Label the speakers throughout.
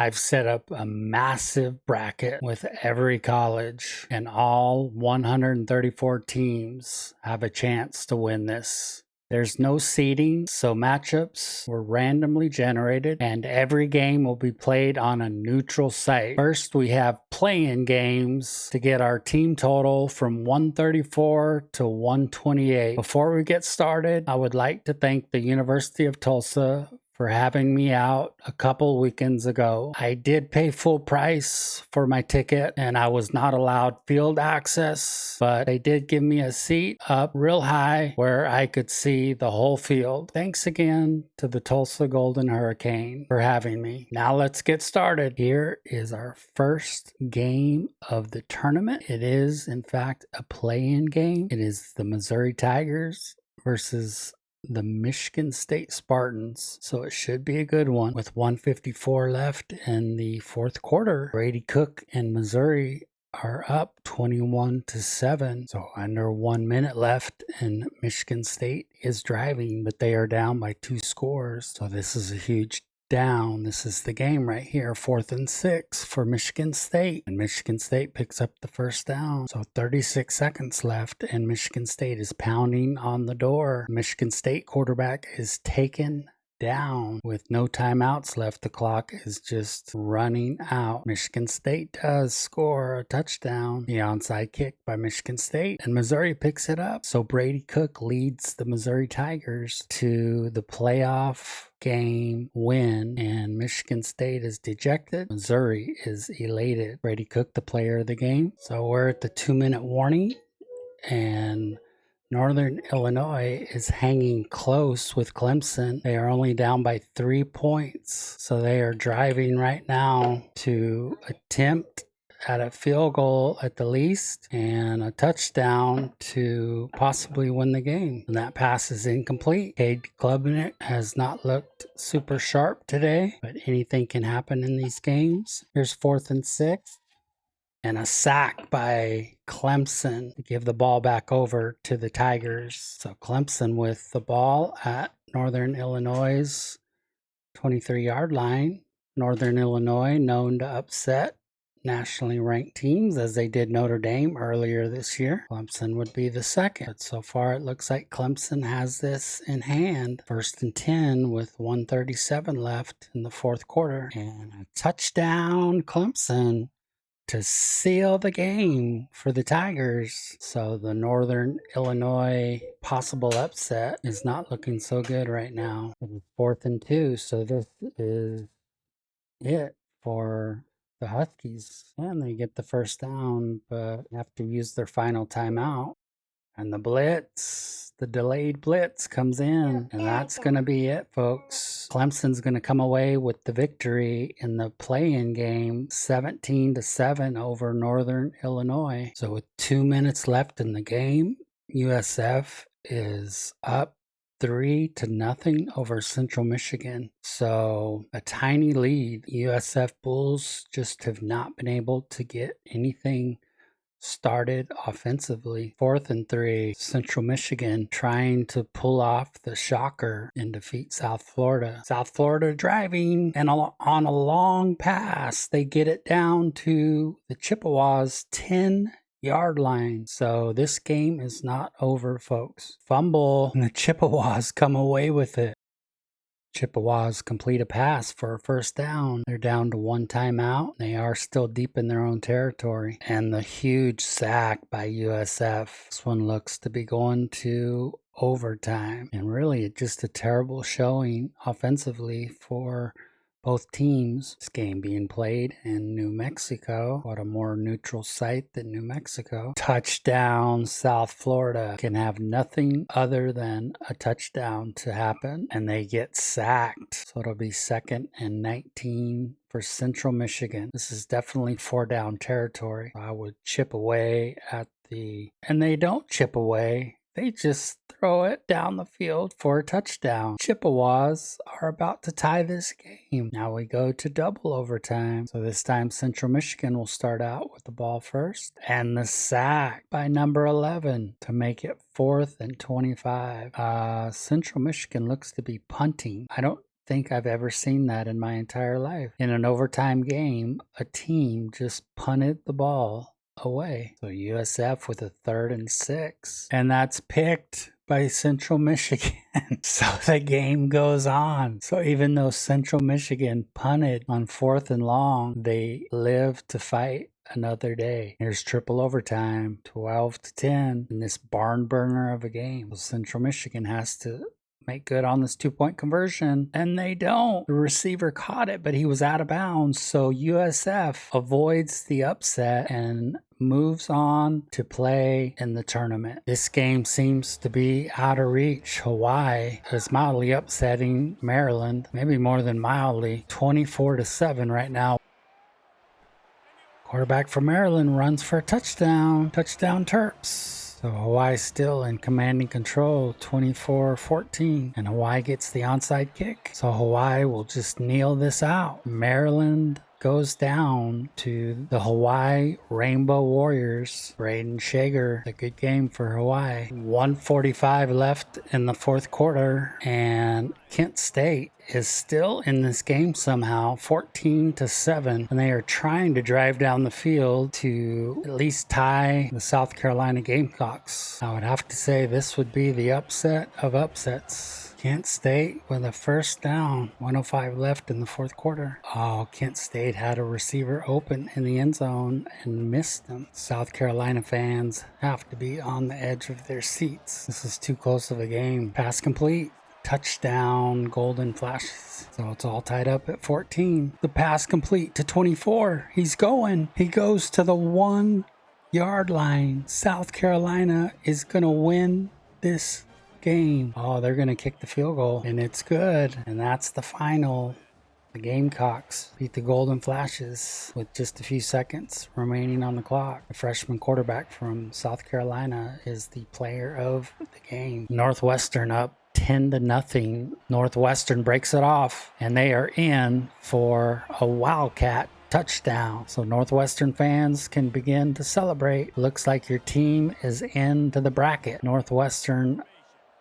Speaker 1: I've set up a massive bracket with every college, and all 134 teams have a chance to win this. There's no seeding, so matchups were randomly generated, and every game will be played on a neutral site. First, we have play-in games to get our team total from 134 to 128. Before we get started, I would like to thank the University of Tulsa for having me out a couple weekends ago. I did pay full price for my ticket and I was not allowed field access, but they did give me a seat up real high where I could see the whole field. Thanks again to the Tulsa Golden Hurricane for having me. Now let's get started. Here is our first game of the tournament. It is, in fact, a play-in game. It is the Missouri Tigers versus the Michigan State Spartans, so it should be a good one. With 1:54 left in the fourth quarter, Brady Cook and Missouri are up 21-7. So under 1 minute left, and Michigan State is driving, but they are down by 2 scores. So this is a huge down. This is the game right here, 4th and 6 for Michigan State, and Michigan State picks up the first down. So 36 seconds left and Michigan State is pounding on the door. Michigan State quarterback is taken down with no timeouts left. The clock is just running out. Michigan State does score a touchdown, the onside kick by Michigan State, and Missouri picks it up. So Brady Cook leads the Missouri Tigers to the playoff game win, and Michigan State is dejected. Missouri is elated. Brady Cook, the player of the game. So we're at the 2-minute warning, and Northern Illinois is hanging close with Clemson. They are only down by 3 points. So they are driving right now to attempt at a field goal at the least and a touchdown to possibly win the game. And that pass is incomplete. Cade Klubnik has not looked super sharp today, but anything can happen in these games. Here's 4th and 6. And a sack by Clemson to give the ball back over to the Tigers. So Clemson with the ball at Northern Illinois' 23-yard line. Northern Illinois known to upset nationally ranked teams as they did Notre Dame earlier this year. Clemson would be the second. But so far it looks like Clemson has this in hand. 1st and 10 with 1:37 left in the fourth quarter. And a touchdown Clemson to seal the game for the Tigers. So the Northern Illinois possible upset is not looking so good right now. It's 4th and 2, so this is it for the Huskies. And they get the first down, but have to use their final timeout. And the blitz, the delayed blitz comes in, and that's going to be it, folks. Clemson's going to come away with the victory in the play-in game, 17-7 over Northern Illinois. So with 2 minutes left in the game, USF is up 3-0 over Central Michigan. So a tiny lead. USF Bulls just have not been able to get anything started offensively. 4th and 3, Central Michigan trying to pull off the shocker and defeat South Florida. South Florida driving, and on a long pass, they get it down to the Chippewas' 10-yard line. So this game is not over, folks. Fumble, and the Chippewas come away with it. Chippewas complete a pass for a first down. They're down to 1 timeout. They are still deep in their own territory. And the huge sack by USF. This one looks to be going to overtime. And really just a terrible showing offensively for both teams. This game being played in New Mexico. What a more neutral site than New Mexico. Touchdown, South Florida. Can have nothing other than a touchdown to happen, and they get sacked. So it'll be 2nd and 19 for Central Michigan. This is definitely 4-down territory. I would chip away at and they don't chip away. They just throw it down the field for a touchdown. Chippewas are about to tie this game. Now we go to double overtime. So this time Central Michigan will start out with the ball first. And the sack by number 11 to make it 4th and 25. Central Michigan looks to be punting. I don't think I've ever seen that in my entire life. In an overtime game, a team just punted the ball away. So USF with a 3rd and 6. And that's picked by Central Michigan. So the game goes on. So even though Central Michigan punted on 4th and long, they live to fight another day. Here's triple overtime, 12-10 in this barn burner of a game. Central Michigan has to make good on this 2-point conversion, and they don't. The receiver caught it, but he was out of bounds, so USF avoids the upset and moves on to play in the tournament. This game seems to be out of reach. Hawaii is mildly upsetting Maryland, maybe more than mildly, 24-7 right now. Quarterback for Maryland runs for a touchdown. Touchdown Terps. So Hawaii still in commanding control, 24-14. And Hawaii gets the onside kick. So Hawaii will just kneel this out. Maryland goes down to the Hawaii Rainbow Warriors. Braden Shager, a good game for Hawaii. 1:45 left in the 4th quarter, and Kent State is still in this game somehow, 14-7, and they are trying to drive down the field to at least tie the South Carolina Gamecocks. I would have to say this would be the upset of upsets. Kent State with a 1st down, 1:05 left in the 4th quarter. Oh, Kent State had a receiver open in the end zone and missed them. South Carolina fans have to be on the edge of their seats. This is too close of a game. Pass complete. Touchdown, Golden Flashes. So it's all tied up at 14. The pass complete to 24. He's going. He goes to the 1-yard line. South Carolina is going to win this game. Oh, they're going to kick the field goal, and it's good. And that's the final. The Gamecocks beat the Golden Flashes with just a few seconds remaining on the clock. The freshman quarterback from South Carolina is the player of the game. Northwestern up 10-0. Northwestern breaks it off, and they are in for a Wildcat touchdown. So Northwestern fans can begin to celebrate. Looks like your team is into the bracket. Northwestern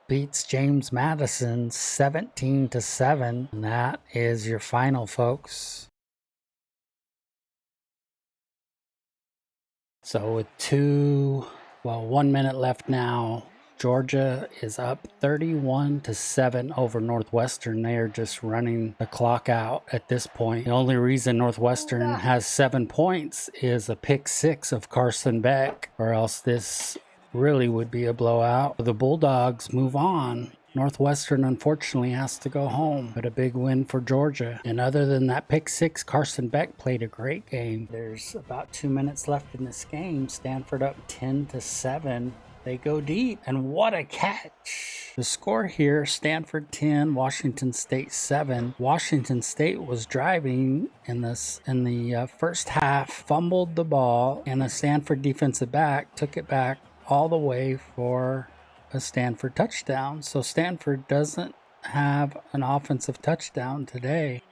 Speaker 1: beats James Madison 17-7, and that is your final, folks. So with 1 minute left now, Georgia is up 31-7 over Northwestern. They are just running the clock out at this point. The only reason Northwestern has 7 points is a pick 6 of Carson Beck, or else this really would be a blowout. The Bulldogs move on. Northwestern unfortunately has to go home, but a big win for Georgia. And other than that pick 6, Carson Beck played a great game. There's about 2 minutes left in this game. Stanford up 10-7. They go deep, and what a catch. The score here, Stanford 10, Washington State 7. Washington State was driving in the first half, fumbled the ball, and the Stanford defensive back took it back all the way for a Stanford touchdown. So Stanford doesn't have an offensive touchdown today.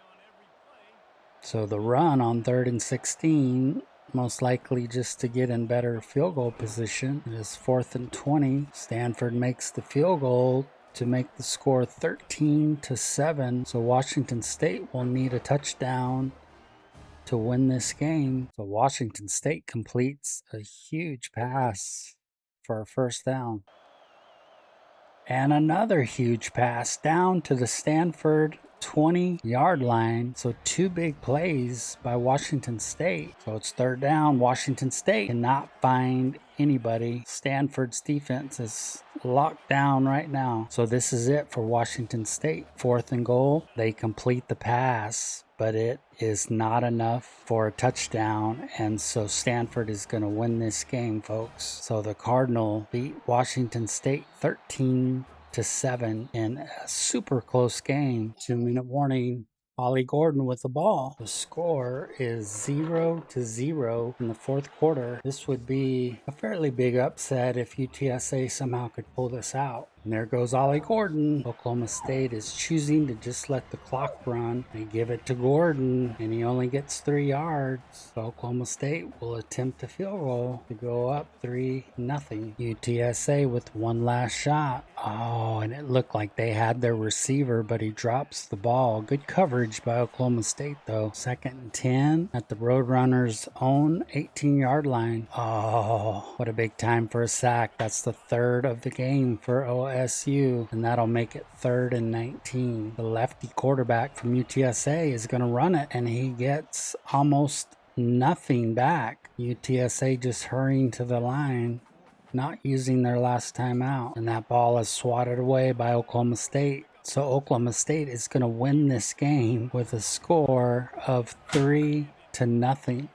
Speaker 1: So the run on 3rd and 16, most likely just to get in better field goal position, it is 4th and 20. Stanford makes the field goal to make the score 13-7. So Washington State will need a touchdown to win this game. So Washington State completes a huge pass for a 1st down. And another huge pass down to the Stanford 20-yard line. So 2 big plays by Washington State. So it's 3rd down. Washington State cannot find anybody. Stanford's defense is locked down right now. So this is it for Washington State. 4th and goal. They complete the pass, but it is not enough for a touchdown, and so Stanford is going to win this game, folks. So the Cardinal beat Washington State 13-7 in a super close game. 2-minute warning. Ollie Gordon with the ball. The score is 0-0 in the 4th quarter. This would be a fairly big upset if UTSA somehow could pull this out. And there goes Ollie Gordon. Oklahoma State is choosing to just let the clock run. They give it to Gordon, and he only gets 3 yards. So Oklahoma State will attempt a field goal to go up 3-0. UTSA with one last shot. Oh, and it looked like they had their receiver, but he drops the ball. Good coverage by Oklahoma State, though. 2nd and 10 at the Roadrunners' own 18-yard line. Oh, what a big time for a sack. That's the 3rd of the game for OSU, and that'll make it 3rd and 19. The lefty quarterback from UTSA is going to run it, and he gets almost nothing back. UTSA just hurrying to the line, not using their last time out, and that ball is swatted away by Oklahoma State. So Oklahoma State is going to win this game with a score of 3-0.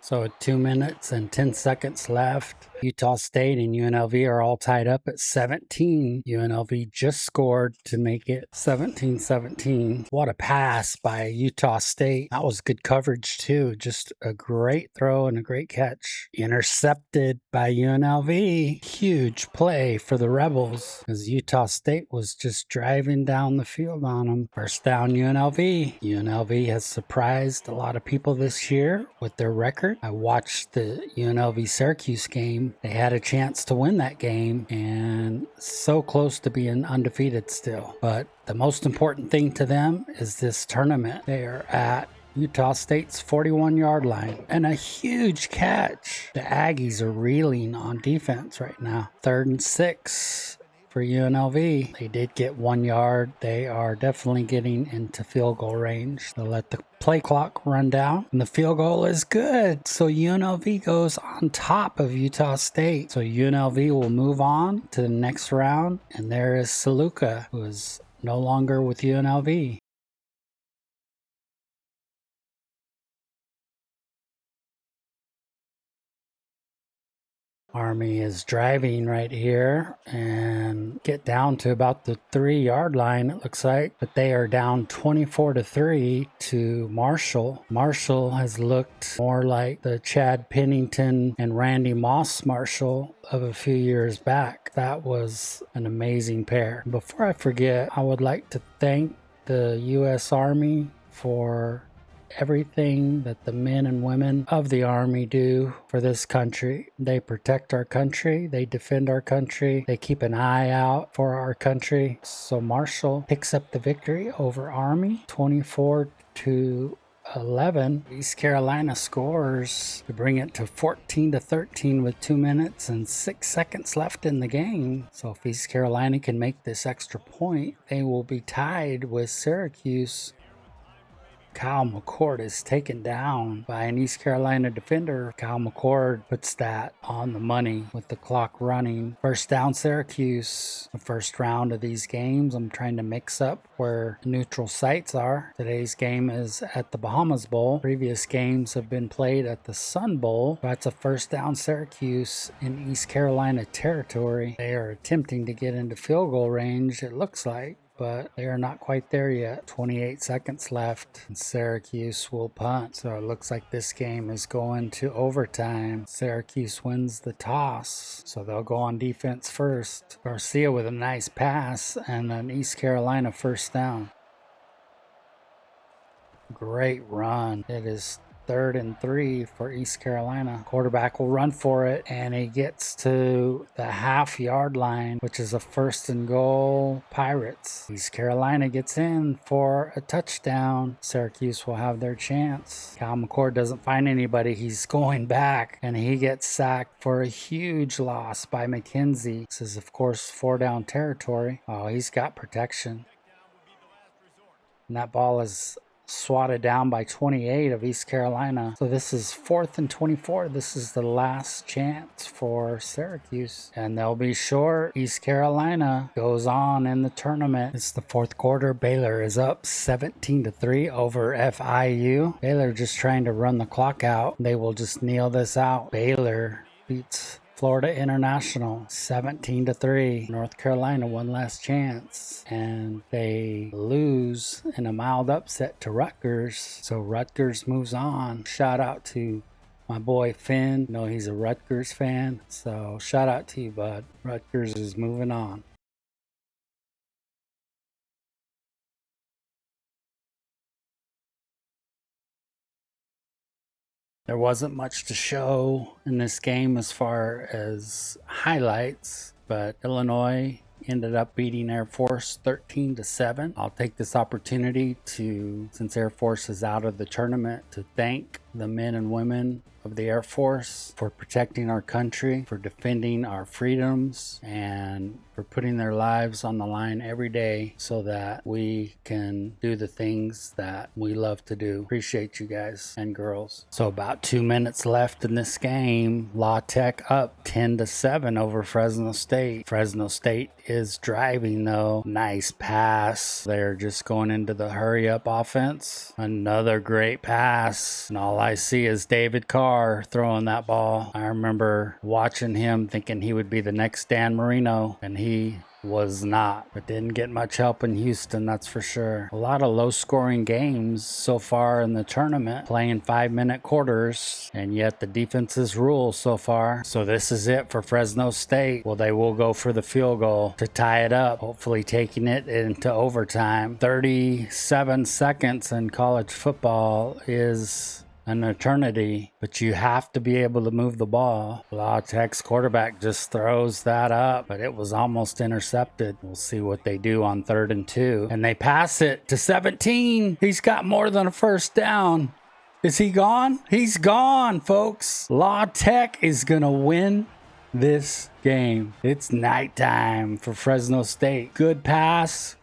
Speaker 1: So 2 minutes and 10 seconds left. Utah State and UNLV are all tied up at 17. UNLV just scored to make it 17-17. What a pass by Utah State. That was good coverage too. Just a great throw and a great catch. Intercepted by UNLV. Huge play for the Rebels as Utah State was just driving down the field on them. First down UNLV. UNLV has surprised a lot of people this year with their record. I watched the UNLV Syracuse game. They had a chance to win that game and so close to being undefeated still. But the most important thing to them is this tournament. They are at Utah State's 41-yard line and a huge catch. The Aggies are reeling on defense right now. 3rd and 6 for UNLV. They did get 1 yard. They are definitely getting into field goal range. They'll let the play clock run down, and the field goal is good. So UNLV goes on top of Utah State. So UNLV will move on to the next round, and there is Saluka, who is no longer with UNLV. Army is driving right here and get down to about the 3-yard line, it looks like, but they are down 24-3 to Marshall. Marshall has looked more like the Chad Pennington and Randy Moss Marshall of a few years back. That was an amazing pair. Before I forget, I would like to thank the U.S. Army for everything that the men and women of the Army do for this country. They protect our country, they defend our country, they keep an eye out for our country. So Marshall picks up the victory over Army, 24-11. East Carolina scores to bring it to 14-13 with 2 minutes and 6 seconds left in the game. So if East Carolina can make this extra point, they will be tied with Syracuse. Kyle McCord is taken down by an East Carolina defender. Kyle McCord puts that on the money with the clock running. First down Syracuse. The first round of these games, I'm trying to mix up where neutral sites are. Today's game is at the Bahamas Bowl. Previous games have been played at the Sun Bowl. That's a first down Syracuse in East Carolina territory. They are attempting to get into field goal range, it looks like, but they are not quite there yet. 28 seconds left, and Syracuse will punt. So it looks like this game is going to overtime. Syracuse wins the toss, so they'll go on defense first. Garcia with a nice pass and an East Carolina first down. Great run. It is 3rd and 3 for East Carolina. Quarterback will run for it, and he gets to the half-yard line, which is a 1st and goal Pirates. East Carolina gets in for a touchdown. Syracuse will have their chance. Kyle McCord doesn't find anybody. He's going back, and he gets sacked for a huge loss by McKenzie. This is, of course, 4-down territory. Oh, he's got protection. And that ball is swatted down by 28 of East Carolina. So this is 4th and 24. This is the last chance for Syracuse, and they'll be short. East Carolina goes on in the tournament. It's the 4th quarter. Baylor is up 17-3 over FIU. Baylor just trying to run the clock out. They will just kneel this out. Baylor beats Florida International 17-3. North Carolina one last chance, and they lose in a mild upset to Rutgers. So Rutgers moves on. Shout out to my boy Finn. I know he's a Rutgers fan, so shout out to you, bud. Rutgers is moving on. There wasn't much to show in this game as far as highlights, but Illinois ended up beating Air Force 13-7. I'll take this opportunity to, since Air Force is out of the tournament, to thank the men and women of the Air Force for protecting our country, for defending our freedoms, and for putting their lives on the line every day so that we can do the things that we love to do. Appreciate you guys and girls. So about 2 minutes left in this game. La Tech up 10-7 over Fresno State. Fresno State is driving though. Nice pass. They're just going into the hurry up offense. Another great pass. And all I see is David Carr throwing that ball. I remember watching him thinking he would be the next Dan Marino, and he was not, but didn't get much help in Houston, that's for sure. A lot of low scoring games so far in the tournament, playing 5-minute quarters, and yet the defenses rule so far. So this is it for Fresno State. Well, they will go for the field goal to tie it up, hopefully taking it into overtime. 37 seconds in college football is an eternity, but you have to be able to move the ball. La Tech's quarterback just throws that up, but it was almost intercepted. We'll see what they do on 3rd and 2. And they pass it to 17. He's got more than a first down. Is he gone? He's gone, folks. La Tech is going to win this game. It's nighttime for Fresno State. Good pass.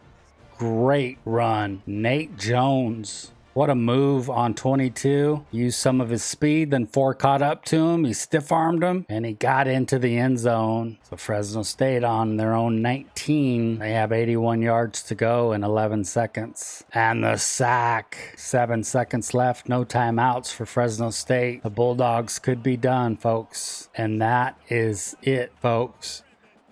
Speaker 1: Great run. Nate Jones. What a move on 22. Used some of his speed, then 4 caught up to him. He stiff-armed him, and he got into the end zone. So Fresno State on their own 19. They have 81 yards to go in 11 seconds. And the sack. 7 seconds left. No timeouts for Fresno State. The Bulldogs could be done, folks. And that is it, folks.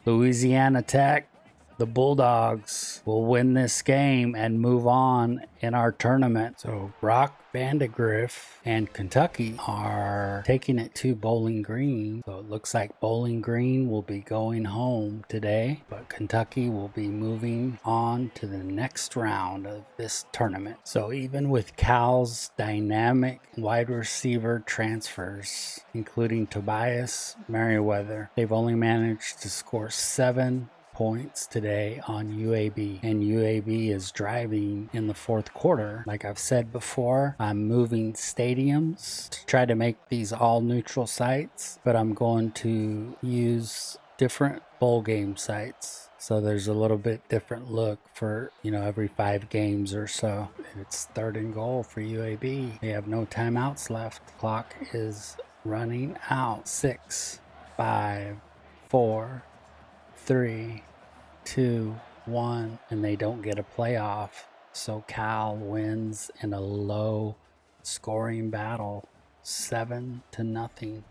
Speaker 1: Louisiana Tech, the Bulldogs, will win this game and move on in our tournament. So Brock Vandegrift and Kentucky are taking it to Bowling Green. So it looks like Bowling Green will be going home today, but Kentucky will be moving on to the next round of this tournament. So even with Cal's dynamic wide receiver transfers, including Tobias Merriweather, they've only managed to score 7 points today on UAB, and UAB is driving in the 4th quarter. Like I've said before, I'm moving stadiums to try to make these all neutral sites, but I'm going to use different bowl game sites. So there's a little bit different look for, every 5 games or so. It's 3rd and goal for UAB. They have no timeouts left. Clock is running out. 6, 5, 4, 3, 2, 1, and they don't get a playoff. So Cal wins in a low scoring battle, 7-0.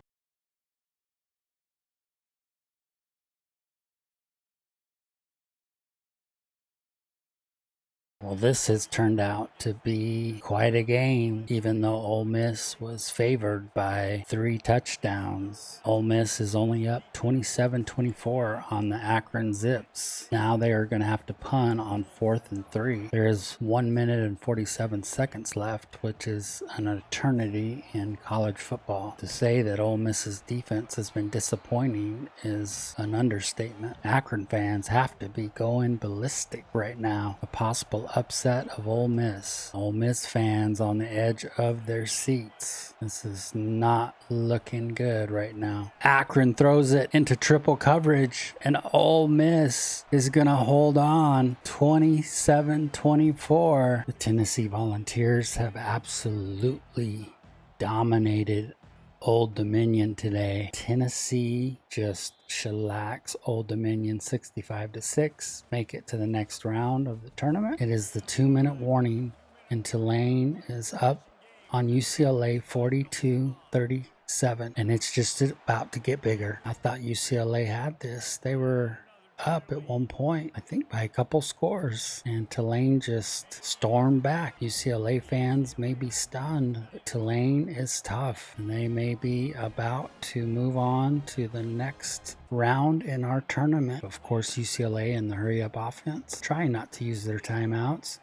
Speaker 1: Well, this has turned out to be quite a game, even though Ole Miss was favored by 3 touchdowns. Ole Miss is only up 27-24 on the Akron Zips. Now they are going to have to punt on 4th and 3. There is 1 minute and 47 seconds left, which is an eternity in college football. To say that Ole Miss's defense has been disappointing is an understatement. Akron fans have to be going ballistic right now. A possible upset of Ole Miss. Ole Miss fans on the edge of their seats. This is not looking good right now. Akron throws it into triple coverage, and Ole Miss is going to hold on 27-24. The Tennessee Volunteers have absolutely dominated Old Dominion today. Tennessee just shellacks Old Dominion 65-6. Make it to the next round of the tournament. It is the 2-minute warning, and Tulane is up on UCLA 42-37, and it's just about to get bigger. I thought UCLA had this. They were up at one point, I think by a couple scores, and Tulane just stormed back. UCLA fans may be stunned. Tulane is tough, and they may be about to move on to the next round in our tournament. Of course, UCLA in the hurry up offense, trying not to use their timeouts.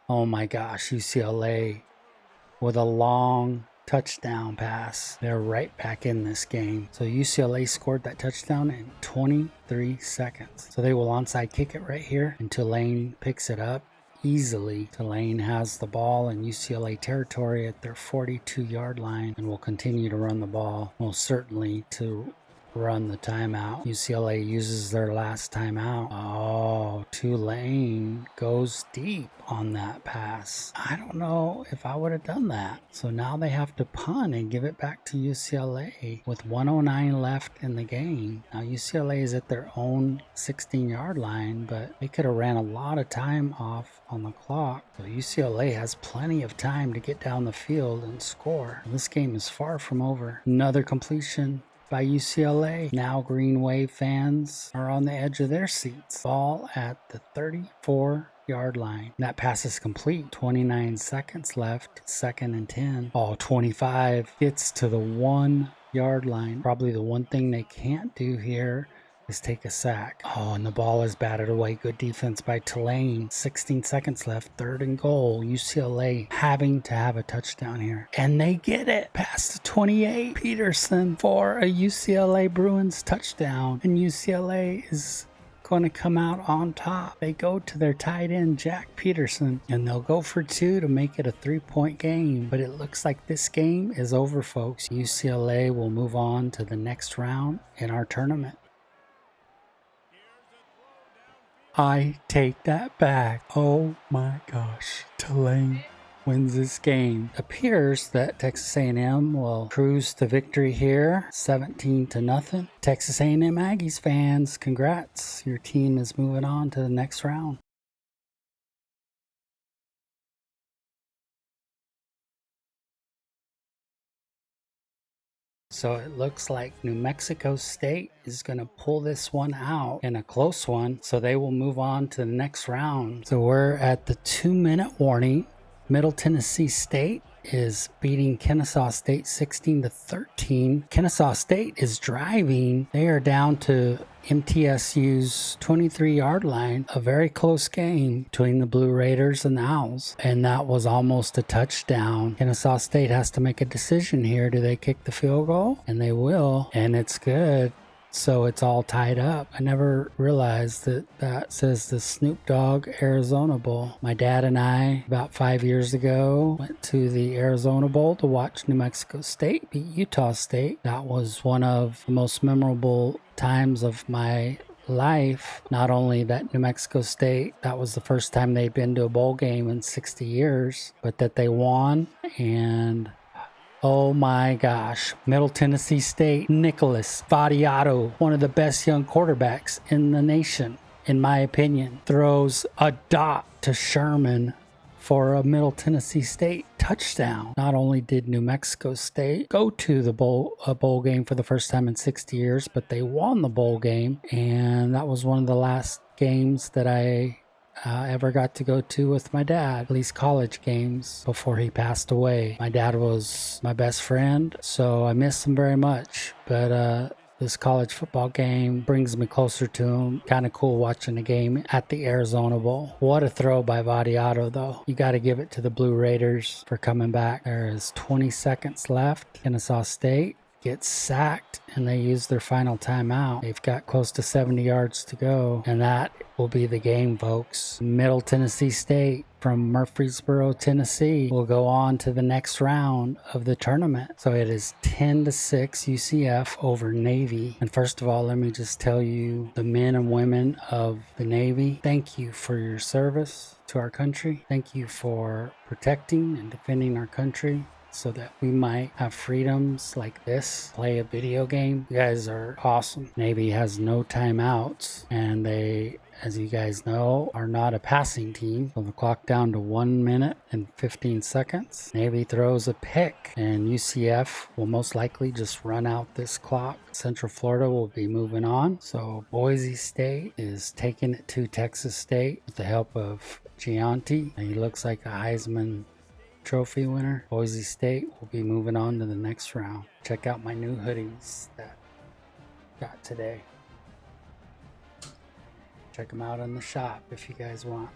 Speaker 1: Oh my gosh, UCLA with a long touchdown pass. They're right back in this game. So UCLA scored that touchdown in 23 seconds. So they will onside kick it right here, and Tulane picks it up easily. Tulane has the ball in UCLA territory at their 42-yard line and will continue to run the ball, most certainly to run the timeout. UCLA uses their last timeout. Oh, Tulane goes deep on that pass. I don't know if I would have done that. So now they have to punt and give it back to UCLA with 1:09 left in the game. Now UCLA is at their own 16-yard line, but they could have ran a lot of time off on the clock. So UCLA has plenty of time to get down the field and score. This game is far from over. Another completion by UCLA. Now Green Wave fans are on the edge of their seats. Ball at the 34-yard line. That pass is complete. 29 seconds left. 2nd and 10. Ball 25 gets to the 1-yard line. Probably the one thing they can't do here is take a sack. Oh, and the ball is batted away. Good defense by Tulane. 16 seconds left. 3rd and goal. UCLA having to have a touchdown here. And they get it. Past the 28. Peterson for a UCLA Bruins touchdown. And UCLA is going to come out on top. They go to their tight end, Jack Peterson, and they'll go for 2 to make it a 3-point game. But it looks like this game is over, folks. UCLA will move on to the next round in our tournament. I take that back. Oh my gosh. Tulane wins this game. Appears that Texas A&M will cruise to victory here, 17-0. Texas A&M Aggies fans, congrats. Your team is moving on to the next round. So it looks like New Mexico State is going to pull this one out in a close one. So they will move on to the next round. So we're at the 2-minute warning. Middle Tennessee State is beating Kennesaw State 16-13. Kennesaw State is driving. They are down to MTSU's 23-yard line. A very close game between the Blue Raiders and the Owls. And that was almost a touchdown. Kennesaw State has to make a decision here. Do they kick the field goal? And they will. And it's good. So it's all tied up. I never realized that says the Snoop Dogg Arizona Bowl. My dad and I, about 5 years ago, went to the Arizona Bowl to watch New Mexico State beat Utah State. That was one of the most memorable times of my life. Not only that New Mexico State, that was the first time they'd been to a bowl game in 60 years, but that they won. And oh my gosh, Middle Tennessee State, Nicholas Vadiato, one of the best young quarterbacks in the nation, in my opinion, throws a dot to Sherman for a Middle Tennessee State touchdown. Not only did New Mexico State go to the bowl game for the first time in 60 years, but they won the bowl game, and that was one of the last games that I ever got to go to with my dad, at least college games, before he passed away. My dad was my best friend, so I miss him very much. But this college football game brings me closer to him. Kind of cool watching the game at the Arizona Bowl. What a throw by Vadiato, though. You got to give it to the Blue Raiders for coming back. There is 20 seconds left. Kennesaw State gets sacked and they use their final timeout. They've got close to 70 yards to go, and that will be the game, folks. Middle Tennessee State from Murfreesboro, Tennessee will go on to the next round of the tournament. So it is 10-6 UCF over Navy. And first of all, let me just tell you, the men and women of the Navy, thank you for your service to our country. Thank you for protecting and defending our country, so that we might have freedoms like this, play a video game. You guys are awesome. Navy has no timeouts, and they, as you guys know, are not a passing team. So the clock down to 1 minute and 15 seconds. Navy throws a pick, and UCF will most likely just run out this clock. Central Florida will be moving on. So Boise State is taking it to Texas State with the help of Gianti. And he looks like a Heisman Trophy winner. Boise State will be moving on to the next round. Check out my new hoodies that got today. Check them out in the shop if you guys want.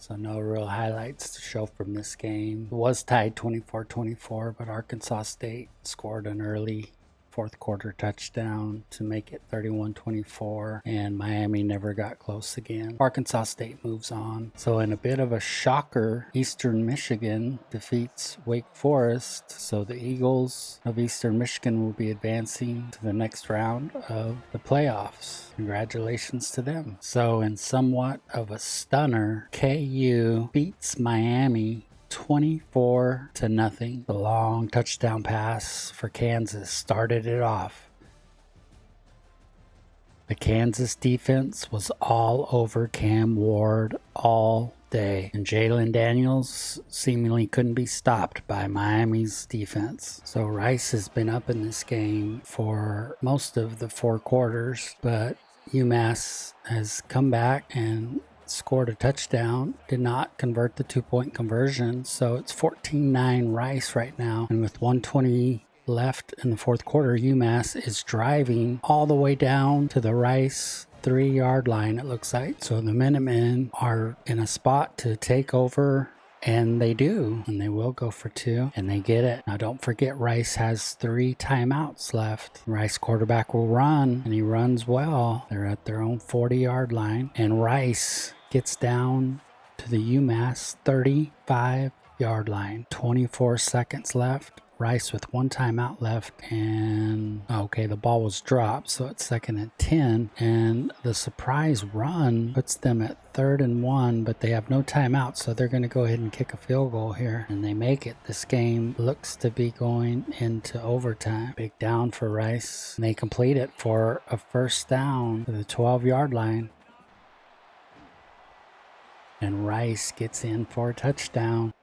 Speaker 1: So no real highlights to show from this game. It was tied 24-24, but Arkansas State scored an early fourth quarter touchdown to make it 31-24, and Miami never got close again. Arkansas State moves on. So in a bit of a shocker, Eastern Michigan defeats Wake Forest. So the Eagles of Eastern Michigan will be advancing to the next round of the playoffs. Congratulations to them. So in somewhat of a stunner, KU beats Miami 24-0. The long touchdown pass for Kansas started it off. The Kansas defense was all over Cam Ward all day, and Jalen Daniels seemingly couldn't be stopped by Miami's defense. So Rice has been up in this game for most of the four quarters, but UMass has come back and scored a touchdown, did not convert the 2-point conversion. So it's 14-9 Rice right now. And with 1:20 left in the fourth quarter, UMass is driving all the way down to the Rice 3-yard line, it looks like. So the Minutemen are in a spot to take over, and they do, and they will go for 2, and they get it. Now don't forget, Rice has 3 timeouts left. Rice quarterback will run, and he runs well. They're at their own 40-yard line, and Rice gets down to the UMass 35-yard line. 24 seconds left. Rice with 1 timeout left, and okay, the ball was dropped, so it's 2nd and 10, and the surprise run puts them at 3rd and 1, but they have no timeout, so they're going to go ahead and kick a field goal here, and they make it. This game looks to be going into overtime. Big down for Rice, and they complete it for a first down to the 12-yard line, and Rice gets in for a touchdown.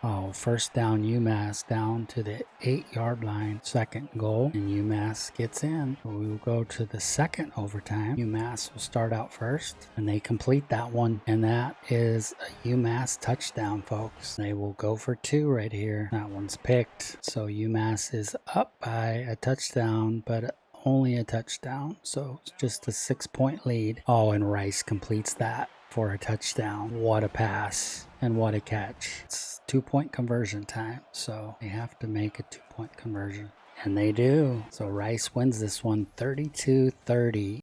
Speaker 1: Oh, first down UMass down to the 8-yard line. 2nd goal, and UMass gets in. We will go to the second overtime. UMass will start out first, and they complete that one, and that is a UMass touchdown, folks. They will go for 2 right here. That one's picked. So UMass is up by a touchdown, but only a touchdown. So it's just a 6-point lead. Oh, and Rice completes that for a touchdown. What a pass and what a catch. It's 2-point conversion time, so they have to make a 2-point conversion, and they do. So Rice wins this one 32-30.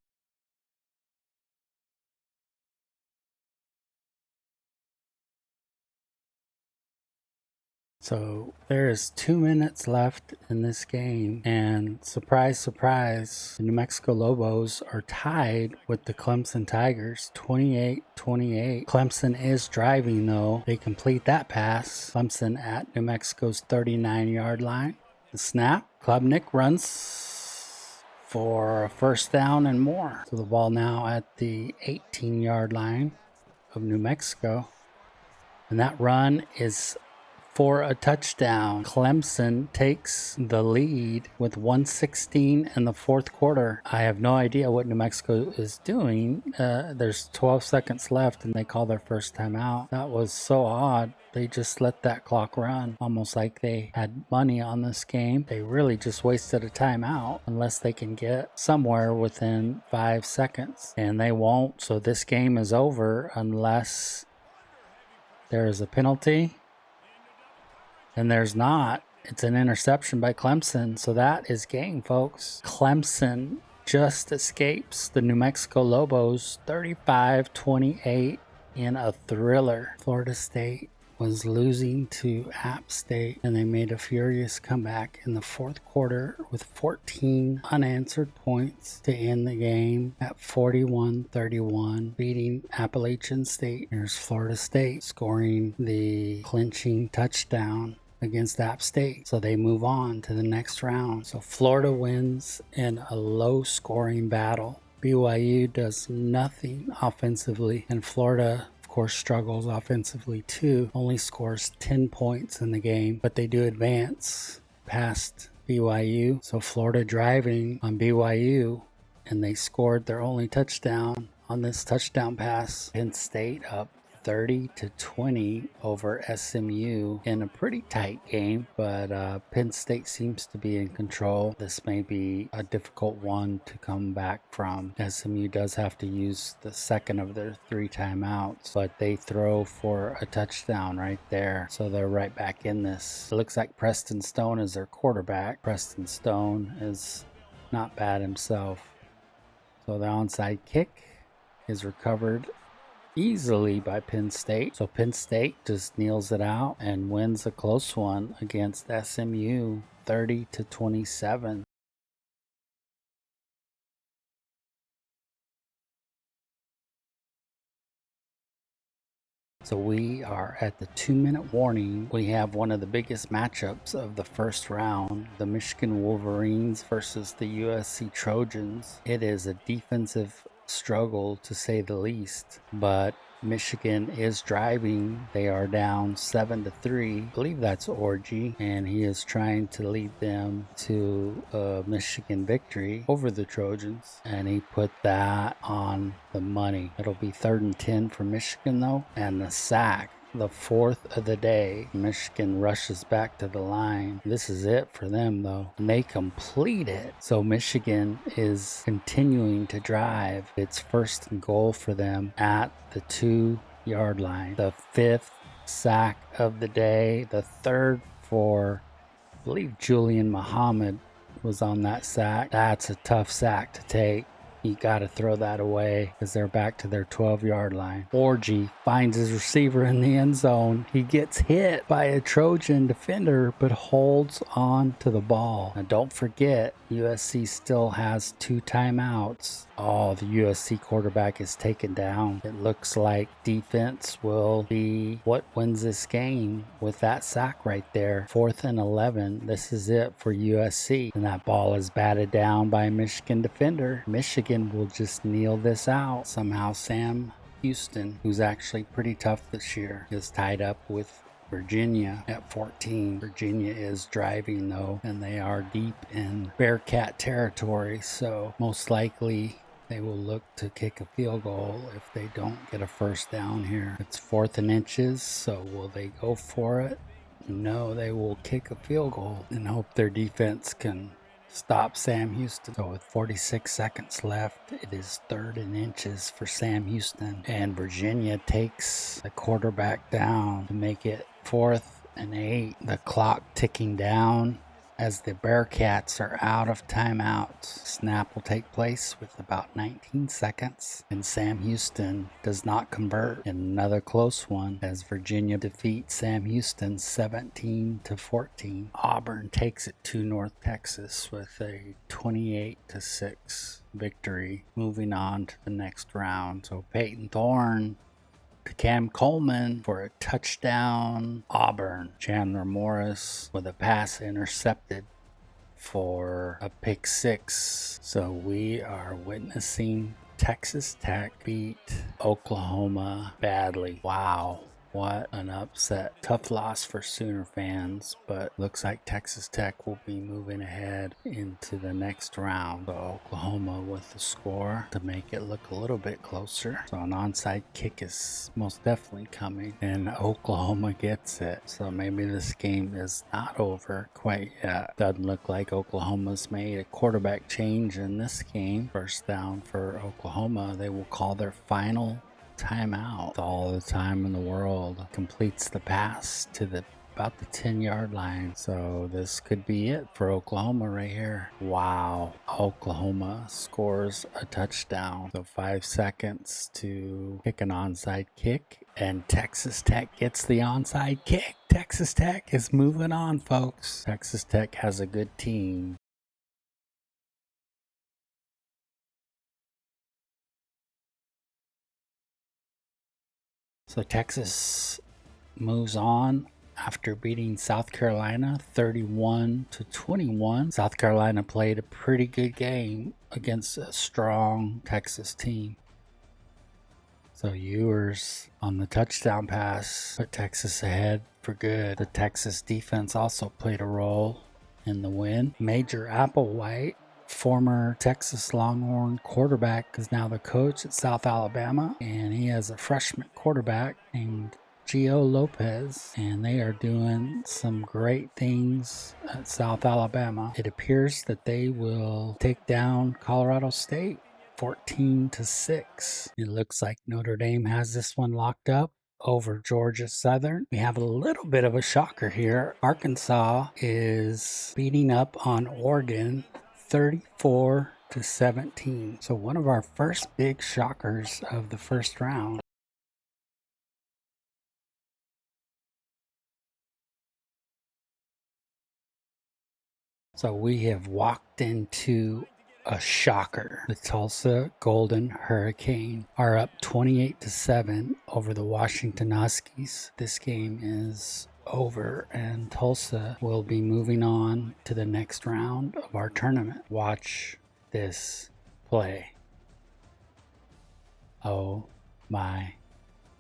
Speaker 1: So there is 2 minutes left in this game, and surprise, surprise, the New Mexico Lobos are tied with the Clemson Tigers 28-28. Clemson is driving though. They complete that pass. Clemson at New Mexico's 39-yard line. The snap. Klubnik runs for a first down and more. So the ball now at the 18-yard line of New Mexico. And that run is for a touchdown. Clemson takes the lead with 1:16 in the fourth quarter. I have no idea what New Mexico is doing. There's 12 seconds left and they call their first time out. That was so odd. They just let that clock run, almost like they had money on this game. They really just wasted a timeout unless they can get somewhere within 5 seconds, and they won't. So this game is over unless there is a penalty. And there's not. It's an interception by Clemson. So that is game, folks. Clemson just escapes the New Mexico Lobos 35-28 in a thriller. Florida State was losing to App State, and they made a furious comeback in the fourth quarter with 14 unanswered points to end the game at 41-31, beating Appalachian State. Here's Florida State scoring the clinching touchdown against App State. So they move on to the next round. So Florida wins in a low-scoring battle. BYU does nothing offensively, and Florida, of course, struggles offensively too. Only scores 10 points in the game, but they do advance past BYU. So Florida driving on BYU, and they scored their only touchdown on this touchdown pass. Penn State up 30-20 over SMU in a pretty tight game, but Penn State seems to be in control. This may be a difficult one to come back from. SMU does have to use the second of their 3 timeouts, but they throw for a touchdown right there, so they're right back in this. It looks like Preston Stone is their quarterback. Preston Stone is not bad himself. So the onside kick is recovered easily by Penn State. So Penn State just kneels it out and wins a close one against SMU 30-27. So we are at the 2-minute warning. We have one of the biggest matchups of the first round, the Michigan Wolverines versus the USC Trojans. It is a defensive struggle to say the least, but Michigan is driving. They are down 7-3. I believe that's Orgy, and he is trying to lead them to a Michigan victory over the Trojans, and he put that on the money. It'll be 3rd and 10 for Michigan though, and the sack, the 4th of the day. Michigan rushes back to the line. This is it for them though, and they complete it. So Michigan is continuing to drive. It's 1st and goal for them at the 2-yard line. The 5th sack of the day, the 3rd for, I believe, Julian Muhammad was on that sack. That's a tough sack to take. You got to throw that away because they're back to their 12-yard line. Orgy finds his receiver in the end zone. He gets hit by a Trojan defender but holds on to the ball. Now don't forget, USC still has 2 timeouts. Oh, the USC quarterback is taken down. It looks like defense will be what wins this game with that sack right there. 4th and 11. This is it for USC. And that ball is batted down by a Michigan defender. Michigan will just kneel this out. Somehow Sam Houston, who's actually pretty tough this year, is tied up with Virginia at 14. Virginia is driving though, and they are deep in Bearcat territory, so most likely they will look to kick a field goal if they don't get a first down here. It's 4th and inches, so will they go for it? No, they will kick a field goal and hope their defense can stop Sam Houston. So with 46 seconds left, it is 3rd and inches for Sam Houston, and Virginia takes the quarterback down to make it 4th and 8. The clock ticking down as the Bearcats are out of timeouts. Snap will take place with about 19 seconds, and Sam Houston does not convert in another close one as Virginia defeats Sam Houston 17-14. Auburn takes it to North Texas with a 28-6 victory, moving on to the next round. So Peyton Thorne to Cam Coleman for a touchdown. Auburn. Chandler Morris with a pass intercepted for a pick 6. So we are witnessing Texas Tech beat Oklahoma badly. Wow. What an upset. Tough loss for Sooner fans, but looks like Texas Tech will be moving ahead into the next round. So Oklahoma with the score to make it look a little bit closer. So an onside kick is most definitely coming, and Oklahoma gets it. So maybe this game is not over quite yet. Doesn't look like Oklahoma's made a quarterback change in this game. First down for Oklahoma. They will call their final timeout. All the time in the world. Completes the pass to about the 10-yard line. So this could be it for Oklahoma right here. Wow. Oklahoma scores a touchdown. So 5 seconds to kick an onside kick, and Texas Tech gets the onside kick. Texas Tech is moving on, folks. Texas Tech has a good team. So Texas moves on after beating South Carolina 31-21. South Carolina played a pretty good game against a strong Texas team. So Ewers on the touchdown pass put Texas ahead for good. The Texas defense also played a role in the win. Major Applewhite former Texas Longhorn quarterback is now the coach at South Alabama, and he has a freshman quarterback named Gio Lopez, and they are doing some great things at South Alabama. It appears that they will take down Colorado State 14-6. It looks like Notre Dame has this one locked up over Georgia Southern. We have a little bit of a shocker here. Arkansas is beating up on Oregon 34-17. So one of our first big shockers of the first round. So we have walked into a shocker. The Tulsa Golden Hurricane are up 28-7 over the Washington Huskies. This game is over, and Tulsa will be moving on to the next round of our tournament. Watch this play. Oh my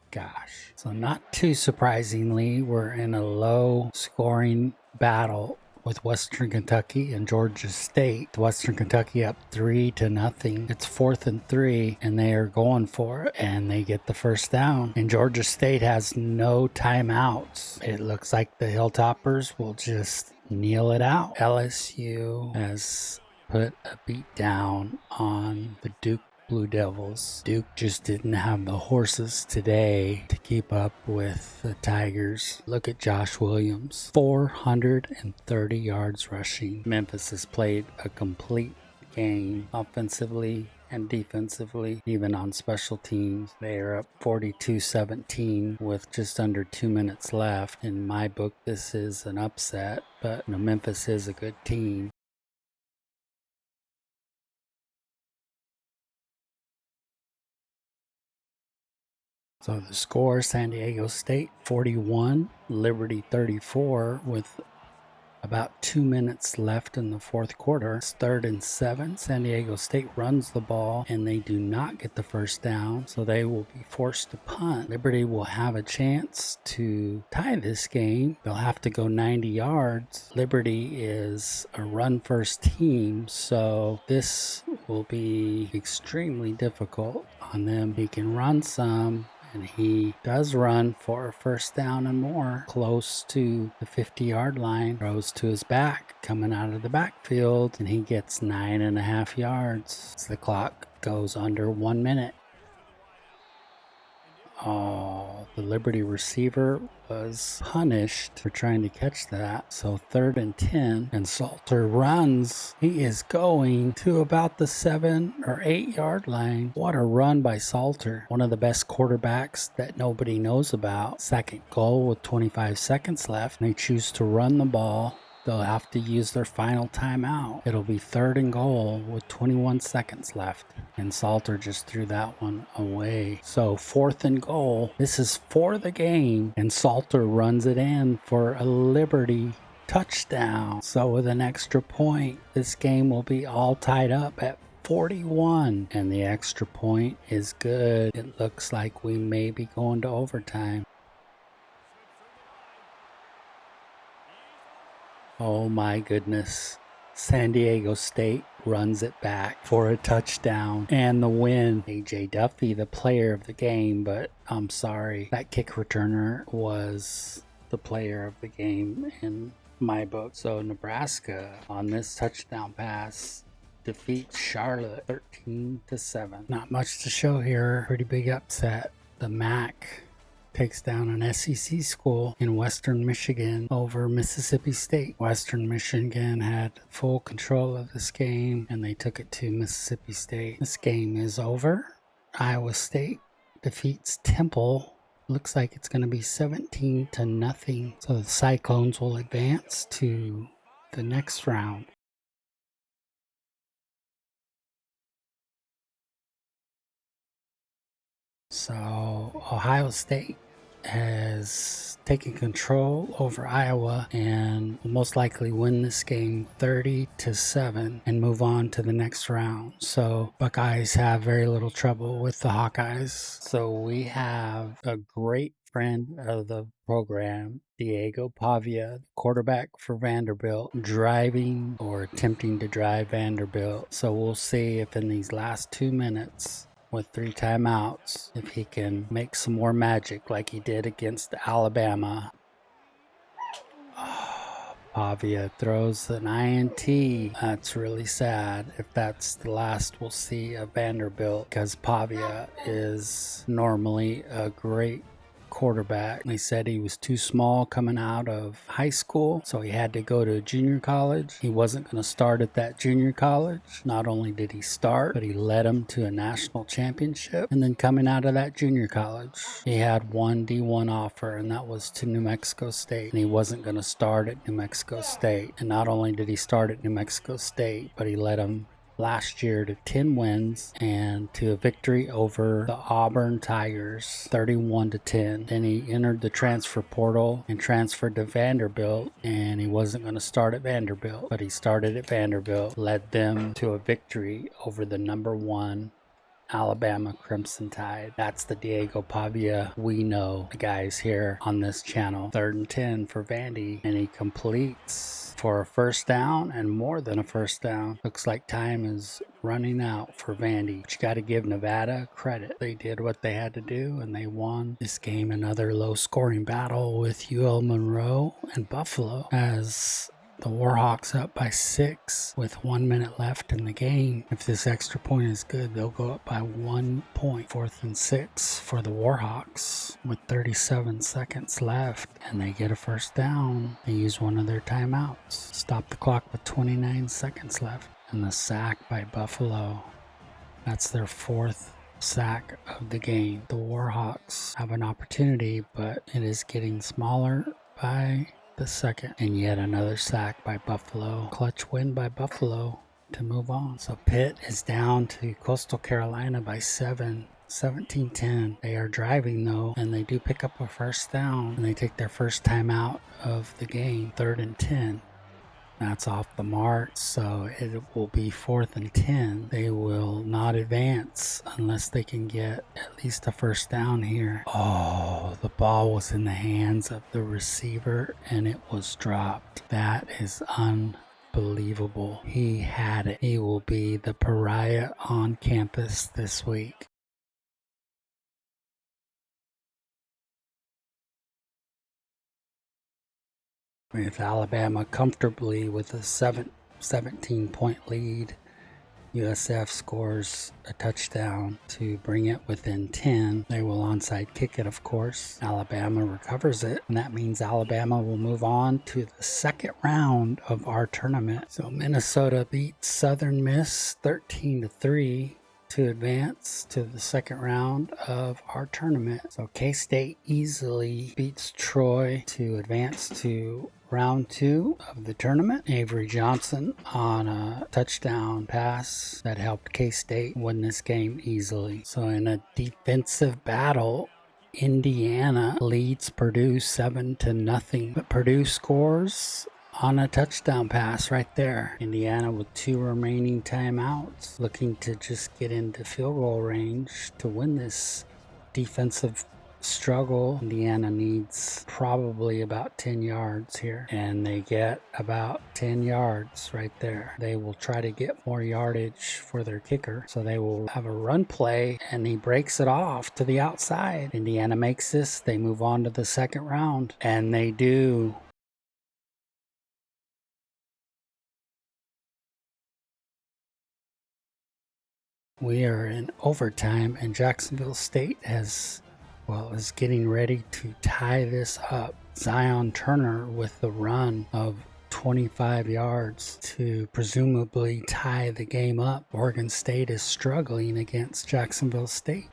Speaker 1: gosh. So not too surprisingly, we're in a low scoring battle with Western Kentucky and Georgia State. Western Kentucky up 3-0. It's 4th and 3, and they are going for it, and they get the first down. And Georgia State has no timeouts. It looks like the Hilltoppers will just kneel it out. LSU has put a beat down on the Duke Blue Devils. Duke just didn't have the horses today to keep up with the Tigers. Look at Josh Williams, 430 yards rushing. Memphis has played a complete game offensively and defensively, even on special teams. They are up 42-17 with just under 2 minutes left. In my book, this is an upset, but Memphis is a good team. So the score, San Diego State 41, Liberty 34 with about 2 minutes left in the fourth quarter. It's 3rd and 7. San Diego State runs the ball, and they do not get the first down, so they will be forced to punt. Liberty will have a chance to tie this game. They'll have to go 90 yards. Liberty is a run-first team, so this will be extremely difficult on them. He can run some, and he does run for a first down and more, close to the 50-yard line. Throws to his back, coming out of the backfield, and he gets 9.5 yards. So the clock goes under 1 minute. Oh, the Liberty receiver was punished for trying to catch that. So 3rd and 10, and Salter runs. He is going to about the 7 or 8 yard line. What a run by Salter. One of the best quarterbacks that nobody knows about. Second goal with 25 seconds left. They choose to run the ball. They'll have to use their final timeout. It'll be 3rd and goal with 21 seconds left. And Salter just threw that one away. So 4th and goal. This is for the game. And Salter runs it in for a Liberty touchdown. So with an extra point, this game will be all tied up at 41. And the extra point is good. It looks like we may be going to overtime. Oh my goodness. San Diego State runs it back for a touchdown and the win. A.J. Duffy, the player of the game, but I'm sorry. That kick returner was the player of the game in my book. So Nebraska on this touchdown pass defeats Charlotte 13-7. Not much to show here. Pretty big upset. The MAC takes down an SEC school in Western Michigan over Mississippi State. Western Michigan had full control of this game, and they took it to Mississippi State. This game is over. Iowa State defeats Temple. Looks like it's going to be 17-0. So the Cyclones will advance to the next round. So Ohio State has taken control over Iowa and will most likely win this game 30-7 and move on to the next round. So Buckeyes have very little trouble with the Hawkeyes. So we have a great friend of the program, Diego Pavia, quarterback for Vanderbilt, driving or attempting to drive Vanderbilt. So we'll see if in these last 2 minutes with 3 timeouts, if he can make some more magic like he did against Alabama. Pavia throws an INT. That's really sad if that's the last we'll see of Vanderbilt, because Pavia is normally a great quarterback. They said he was too small coming out of high school, so he had to go to junior college. He wasn't going to start at that junior college. Not only did he start, but he led him to a national championship. And then coming out of that junior college, he had one D1 offer, and that was to New Mexico State. And he wasn't going to start at New Mexico State. And not only did he start at New Mexico State, but he led him last year to 10 wins and to a victory over the Auburn Tigers 31-10. Then he entered the transfer portal and transferred to Vanderbilt, and he wasn't going to start at Vanderbilt, but he started at Vanderbilt, led them to a victory over the #1 Alabama Crimson Tide. That's the Diego Pavia we know, the guys here on this channel. 3rd and 10 for Vandy, and he completes for a first down and more than a first down. Looks like time is running out for Vandy. But you got to give Nevada credit. They did what they had to do, and they won this game. Another low-scoring battle with UL Monroe and Buffalo as the Warhawks up by 6 with 1 minute left in the game. If this extra point is good, they'll go up by 1 point. 4th and 6 for the Warhawks with 37 seconds left, and they get a first down. They use one of their timeouts. Stop the clock with 29 seconds left. And the sack by Buffalo. That's their 4th sack of the game. The Warhawks have an opportunity, but it is getting smaller by the second. And yet another sack by Buffalo. Clutch win by Buffalo to move on. So Pitt is down to Coastal Carolina by 7. 17-10. They are driving though, and they do pick up a first down, and they take their first time out of the game. 3rd and 10. That's off the mark, so it will be 4th and 10. They will not advance unless they can get at least a first down here. Oh, the ball was in the hands of the receiver and it was dropped. That is unbelievable. He had it. He will be the pariah on campus this week. With Alabama comfortably with a 17-point lead, USF scores a touchdown to bring it within 10. They will onside kick it, of course. Alabama recovers it, and that means Alabama will move on to the second round of our tournament. So Minnesota beats Southern Miss 13-3. To advance to the second round of our tournament. So K-State easily beats Troy to advance to round 2 of the tournament. Avery Johnson on a touchdown pass that helped K-State win this game easily. So in a defensive battle, Indiana leads Purdue 7-0, but Purdue scores on a touchdown pass right there. Indiana with 2 remaining timeouts, looking to just get into field goal range to win this defensive struggle. Indiana needs probably about 10 yards here, and they get about 10 yards right there. They will try to get more yardage for their kicker, so they will have a run play, and he breaks it off to the outside. Indiana makes this. They move on to the second round, and they do. We are in overtime, and Jacksonville State is getting ready to tie this up. Zion Turner with the run of 25 yards to presumably tie the game up. Oregon State is struggling against Jacksonville State.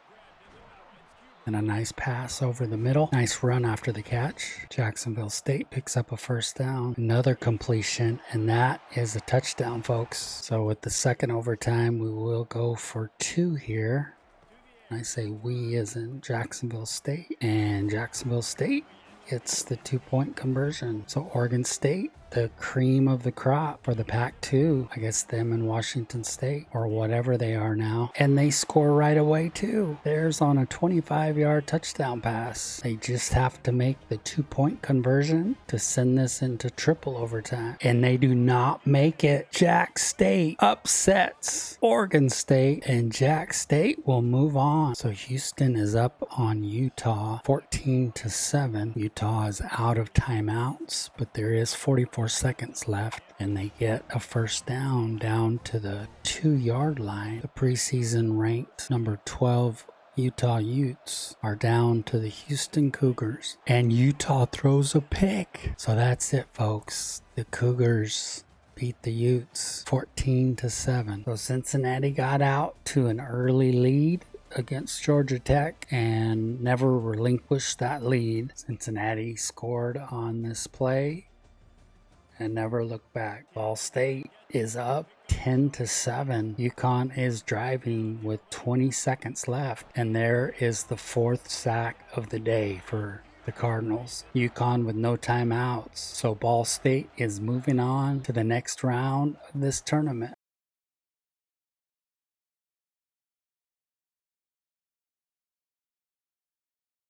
Speaker 1: And a nice pass over the middle. Nice run after the catch. Jacksonville State picks up a first down. Another completion, and that is a touchdown, folks. So with the second overtime, we will go for 2 here. I say we as in Jacksonville State. And Jacksonville State, it's the 2-point conversion. So Oregon State, the cream of the crop for the Pac-2, I guess them and Washington State or whatever they are now. And they score right away too. There's on a 25-yard touchdown pass. They just have to make the 2-point conversion to send this into triple overtime. And they do not make it. Jack State upsets Oregon State, and Jack State will move on. So Houston is up on Utah 14-7. Utah is out of timeouts, but there is 44 seconds left, and they get a first down to the 2-yard line. The preseason ranked number 12 Utah Utes are down to the Houston Cougars, and Utah throws a pick. So that's it, folks. The Cougars beat the Utes 14-7. So Cincinnati got out to an early lead against Georgia Tech and never relinquished that lead. Cincinnati scored on this play and never looked back. Ball State is up 10-7. UConn is driving with 20 seconds left, and there is the 4th sack of the day for the Cardinals. UConn with no timeouts. So Ball State is moving on to the next round of this tournament.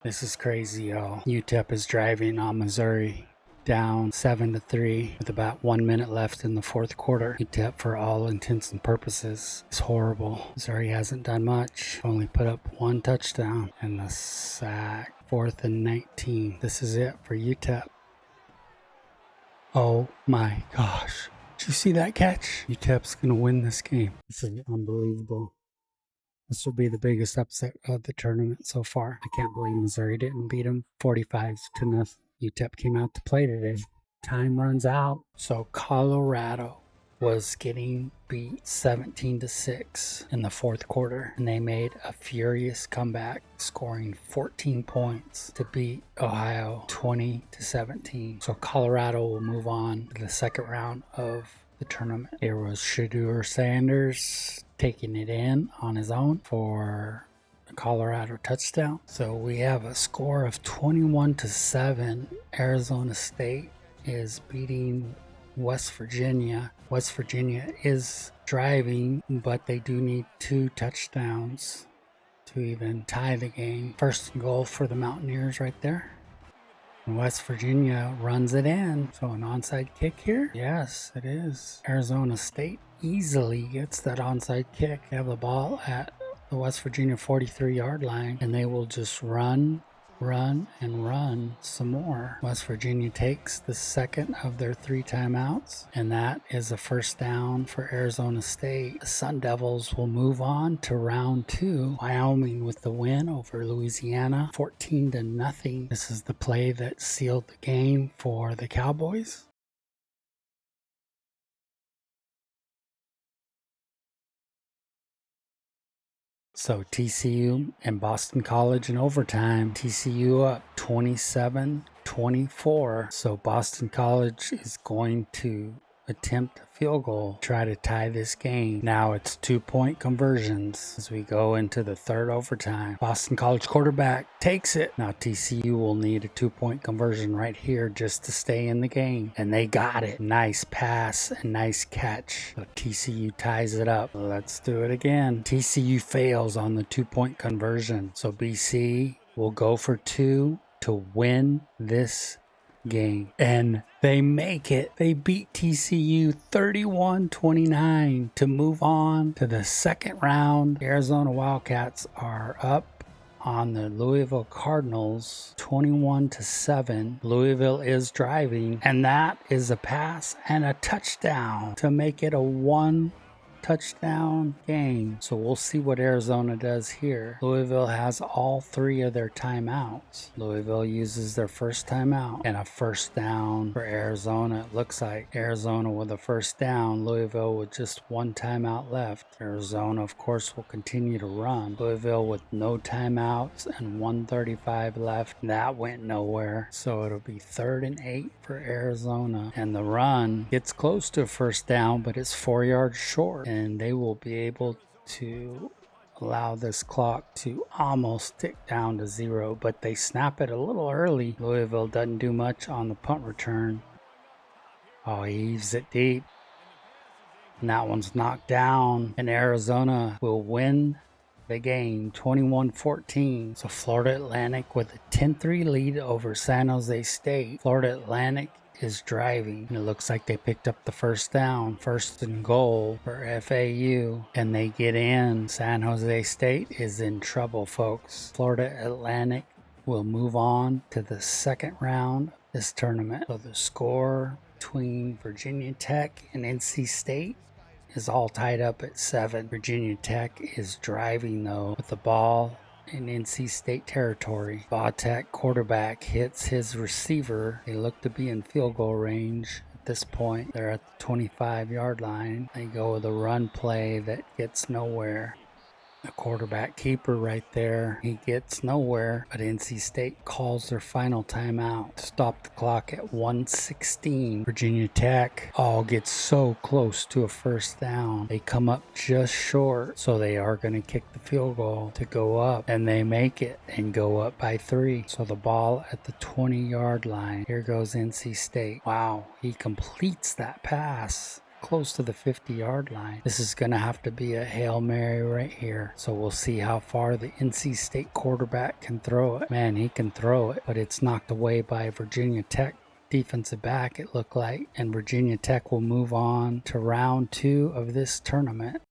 Speaker 1: This is crazy, y'all. UTEP is driving on Missouri, down 7-3 with about 1 minute left in the fourth quarter. UTEP, for all intents and purposes, is horrible. Missouri hasn't done much, only put up 1 touchdown and the sack. 4th and 19. This is it for UTEP. Oh my gosh. Did you see that catch? UTEP's going to win this game. This is unbelievable. This will be the biggest upset of the tournament so far. I can't believe Missouri didn't beat them 45-0. UTEP came out to play today. Time runs out. So Colorado was getting beat 17-6 in the fourth quarter, and they made a furious comeback, scoring 14 points to beat Ohio 20-17. So Colorado will move on to the second round of the tournament. There was Shedeur Sanders taking it in on his own for a Colorado touchdown. So we have a score of 21-7. Arizona State is beating West Virginia. West Virginia is driving, but they do need 2 touchdowns to even tie the game. First and goal for the Mountaineers right there. And West Virginia runs it in. So an onside kick here? Yes, it is. Arizona State easily gets that onside kick. They have the ball at the West Virginia 43-yard line, and they will just run some more. West Virginia takes the second of their 3 timeouts, and that is a first down for Arizona State. The Sun Devils will move on to round 2. Wyoming with the win over Louisiana 14-0. This is the play that sealed the game for the Cowboys. So TCU and Boston College in overtime. TCU up 27-24. So Boston College is going to attempt a field goal, try to tie this game. Now it's 2-point conversions as we go into the third overtime. Boston College quarterback takes it. Now TCU will need a 2-point conversion right here just to stay in the game. And they got it. Nice pass and nice catch. So TCU ties it up. Let's do it again. TCU fails on the 2-point conversion. So BC will go for 2 to win this game, and they make it. They beat TCU 31-29 to move on to the second round. Arizona Wildcats are up on the Louisville Cardinals 21-7. Louisville is driving, and that is a pass and a touchdown to make it a 1-touchdown game. So we'll see what Arizona does here. Louisville has all 3 of their timeouts. Louisville uses their first timeout and a first down for Arizona. It looks like Arizona with a first down, Louisville with just 1 timeout left. Arizona, of course, will continue to run. Louisville with no timeouts and 1:35 left. That went nowhere. So it'll be 3rd and 8 for Arizona. And the run gets close to a first down, but it's 4 yards short. And they will be able to allow this clock to almost tick down to 0, but they snap it a little early. Louisville doesn't do much on the punt return. Oh, he heaves it deep. And that one's knocked down, and Arizona will win the game 21-14. So Florida Atlantic with a 10-3 lead over San Jose State. Florida Atlantic is driving, and it looks like they picked up the first down, first and goal for FAU, and they get in. San Jose State is in trouble, folks. Florida Atlantic will move on to the second round of this tournament. So the score between Virginia Tech and NC State is all tied up at 7. Virginia Tech is driving though with the ball in NC State territory. Vautech quarterback hits his receiver. They look to be in field goal range. At this point, they're at the 25-yard line. They go with a run play that gets nowhere. The quarterback keeper right there, he gets nowhere, but NC State calls their final timeout to stop the clock at 1:16. Virginia Tech gets so close to a first down. They come up just short, so they are going to kick the field goal to go up, and they make it and go up by 3. So the ball at the 20-yard line. Here goes NC State. Wow, he completes that pass close to the 50-yard line. This is going to have to be a Hail Mary right here. So we'll see how far the NC State quarterback can throw it. Man, he can throw it, but it's knocked away by Virginia Tech defensive back, it looked like. And Virginia Tech will move on to round 2 of this tournament.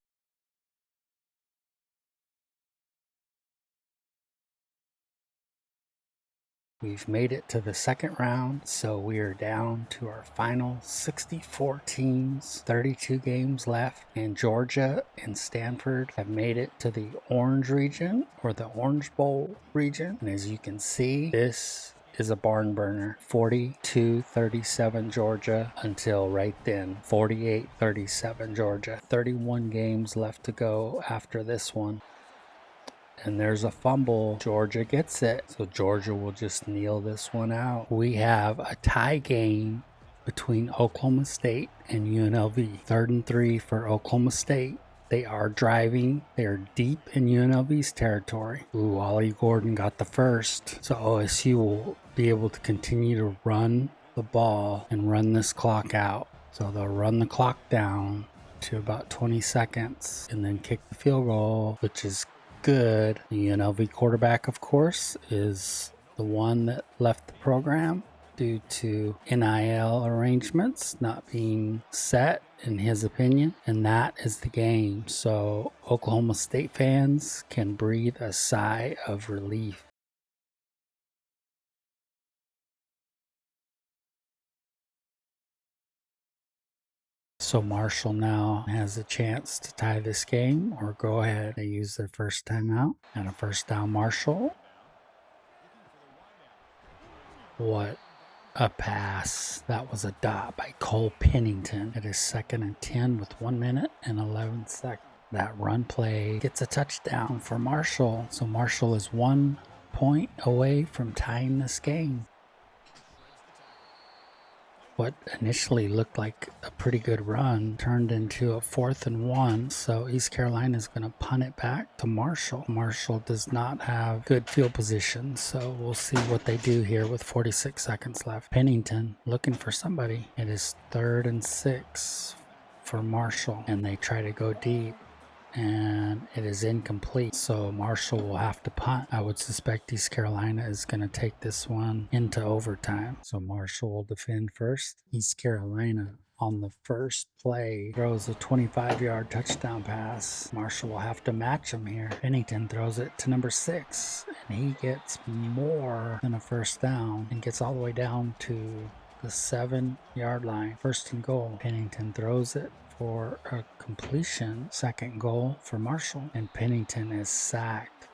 Speaker 1: We've made it to the second round, so we are down to our final 64 teams, 32 games left, and Georgia and Stanford have made it to the Orange region, or the Orange Bowl region. And as you can see, this is a barn burner. 42-37 Georgia until right then. 48-37 Georgia. 31 games left to go after this one. And there's a fumble. Georgia gets it. So Georgia will just kneel this one out. We have a tie game between Oklahoma State and UNLV. 3rd and 3 for Oklahoma State. They are driving. They are deep in UNLV's territory. Ooh, Ollie Gordon got the first. So OSU will be able to continue to run the ball and run this clock out. So they'll run the clock down to about 20 seconds and then kick the field goal, which is good. The UNLV quarterback, of course, is the one that left the program due to NIL arrangements not being set, in his opinion, and that is the game. So Oklahoma State fans can breathe a sigh of relief. So Marshall now has a chance to tie this game or go ahead. They use their first timeout and a first down. Marshall. What a pass. That was a dot by Cole Pennington. It is 2nd and 10 with 1 minute and 11 seconds. That run play gets a touchdown for Marshall. So Marshall is 1 point away from tying this game. What initially looked like a pretty good run turned into a 4th and 1. So East Carolina is going to punt it back to Marshall. Marshall does not have good field position, so we'll see what they do here with 46 seconds left. Pennington looking for somebody. It is 3rd and 6 for Marshall, and they try to go deep, and it is incomplete. So Marshall will have to punt. I would suspect East Carolina is going to take this one into overtime. So Marshall will defend first. East Carolina on the first play throws a 25-yard touchdown pass. Marshall will have to match him here. Pennington throws it to number 6, and he gets more than a first down and gets all the way down to the 7-yard line. 1st and goal. Pennington throws it for a completion. 2nd goal for Marshall, and Pennington is sacked.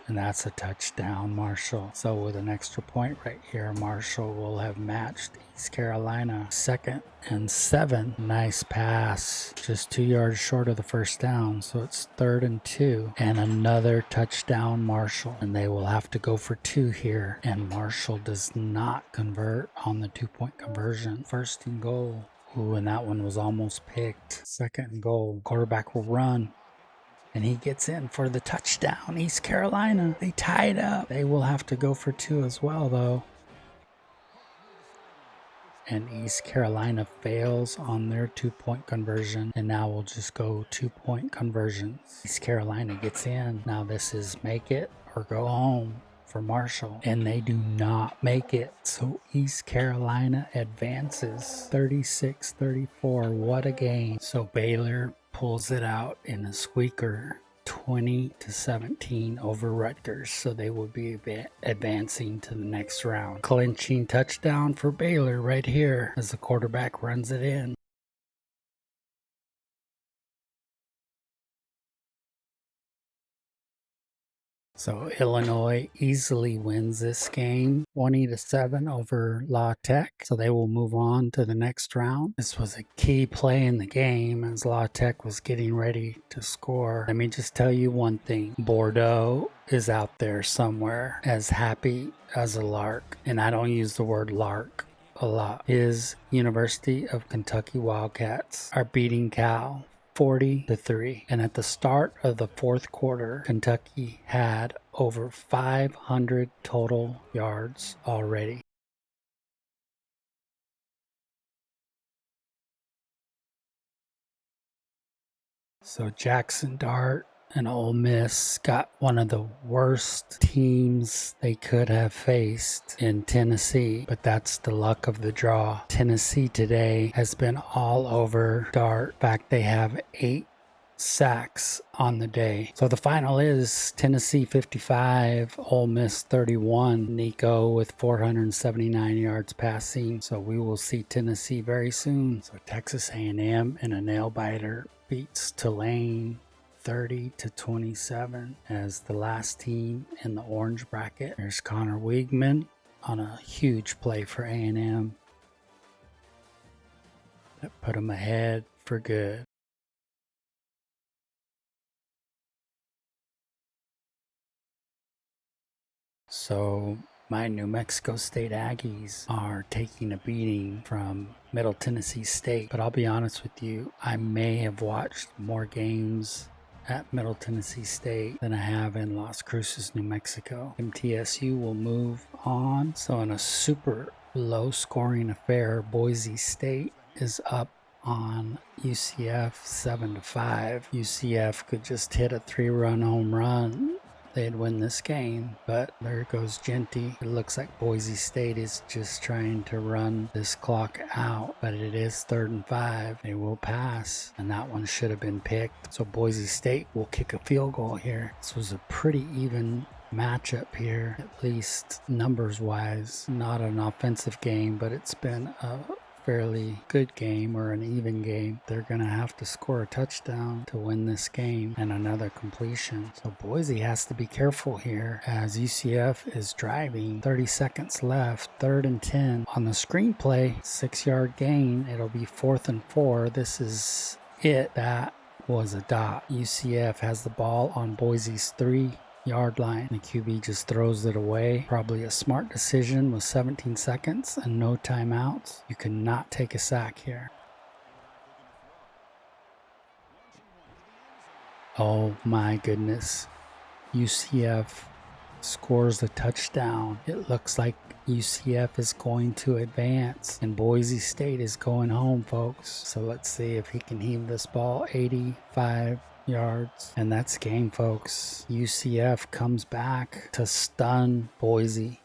Speaker 1: And that's a touchdown, Marshall. So with an extra point right here, Marshall will have matched East Carolina. 2nd and 7. Nice pass. Just 2 yards short of the first down. So it's 3rd and 2. And another touchdown, Marshall. And they will have to go for 2 here. And Marshall does not convert on the 2-point conversion. 1st and goal. Ooh, and that one was almost picked. 2nd and goal. Quarterback will run. And he gets in for the touchdown. East Carolina, they tied up. They will have to go for 2 as well, though. And East Carolina fails on their 2-point conversion. And now we'll just go 2-point conversions. East Carolina gets in. Now this is make it or go home for Marshall. And they do not make it. So East Carolina advances 36-34. What a game. So Baylor pulls it out in a squeaker, 20-17 over Rutgers, so they will be advancing to the next round. Clinching touchdown for Baylor right here as the quarterback runs it in. So Illinois easily wins this game, 20-7 over La Tech. So they will move on to the next round. This was a key play in the game as La Tech was getting ready to score. Let me just tell you one thing. Bordeaux is out there somewhere as happy as a lark. And I don't use the word lark a lot. His University of Kentucky Wildcats are beating Cal 40-3. And at the start of the fourth quarter, Kentucky had over 500 total yards already. So Jackson Dart and Ole Miss got one of the worst teams they could have faced in Tennessee, but that's the luck of the draw. Tennessee today has been all over Dart. In fact, they have 8 sacks on the day. So the final is Tennessee 55, Ole Miss 31. Nico with 479 yards passing. So we will see Tennessee very soon. So Texas A&M in a nail biter beats Tulane 30-27 as the last team in the orange bracket. There's Connor Weigman on a huge play for A&M that put them ahead for good. So my New Mexico State Aggies are taking a beating from Middle Tennessee State. But I'll be honest with you, I may have watched more games at Middle Tennessee State than I have in Las Cruces, New Mexico. MTSU will move on. So in a super low scoring affair, Boise State is up on UCF 7-5. UCF could just hit a 3-run home run. They'd win this game, but there goes Genty. It looks like Boise State is just trying to run this clock out, but it is 3rd and 5. They will pass, and that one should have been picked. So Boise State will kick a field goal here. This was a pretty even matchup here, at least numbers-wise. Not an offensive game, but it's been a fairly good game or an even game. They're going to have to score a touchdown to win this game and another completion. So Boise has to be careful here as UCF is driving. 30 seconds left, 3rd and 10. On the screenplay, 6-yard gain. It'll be 4th and 4. This is it. That was a dot. UCF has the ball on Boise's 3-yard line. The QB just throws it away. Probably a smart decision with 17 seconds and no timeouts. You cannot take a sack here. Oh my goodness. UCF scores a touchdown. It looks like UCF is going to advance and Boise State is going home, folks. So let's see if he can heave this ball 85 yards. And that's game, folks. UCF comes back to stun Boise.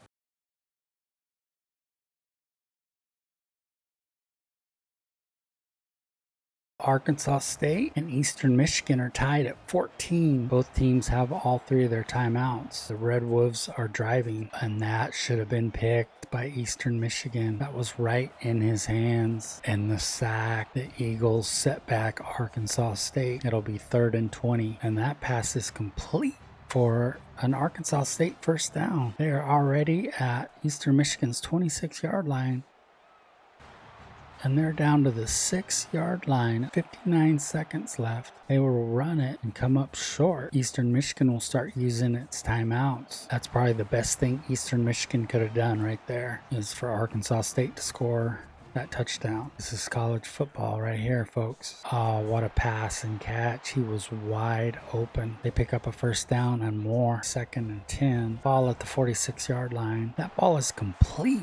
Speaker 1: Arkansas State and Eastern Michigan are tied at 14. Both teams have all 3 of their timeouts. The Red Wolves are driving, and that should have been picked by Eastern Michigan. That was right in his hands. And the sack, the Eagles set back Arkansas State. It'll be 3rd and 20, and that pass is complete for an Arkansas State first down. They are already at Eastern Michigan's 26-yard line. And they're down to the 6-yard line. 59 seconds left. They will run it and come up short. Eastern Michigan will start using its timeouts. That's probably the best thing Eastern Michigan could have done right there, is for Arkansas State to score that touchdown. This is college football right here, folks. Oh, what a pass and catch. He was wide open. They pick up a first down and more. 2nd and 10. Ball at the 46-yard line. That ball is complete.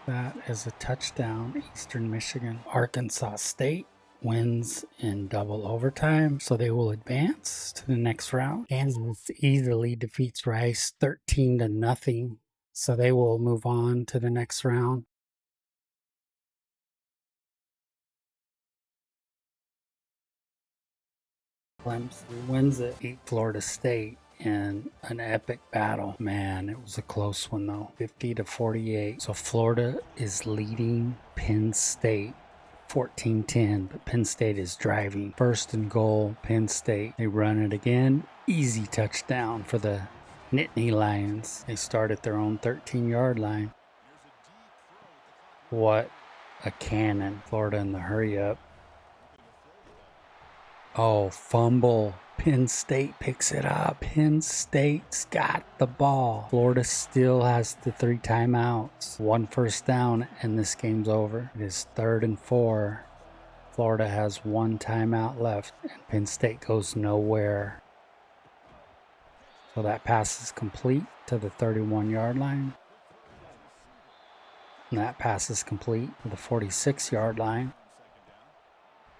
Speaker 1: That is a touchdown. Eastern Michigan. Arkansas State wins in double overtime, so they will advance to the next round. Kansas easily defeats Rice 13-0, so they will move on to the next round. Clemson wins it, beat Florida State in an epic battle. Man, it was a close one though, 50-48. So Florida is leading Penn State 14-10, but Penn State is driving. 1st and goal, Penn State. They run it again. Easy touchdown for the Nittany Lions. They start at their own 13-yard line. What a cannon. Florida in the hurry up. Oh, fumble. Penn State picks it up. Penn State's got the ball. Florida still has the 3 timeouts. 1 first down, and this game's over. It is 3rd and 4. Florida has 1 timeout left, and Penn State goes nowhere. So that pass is complete to the 31-yard line. And that pass is complete to the 46-yard line.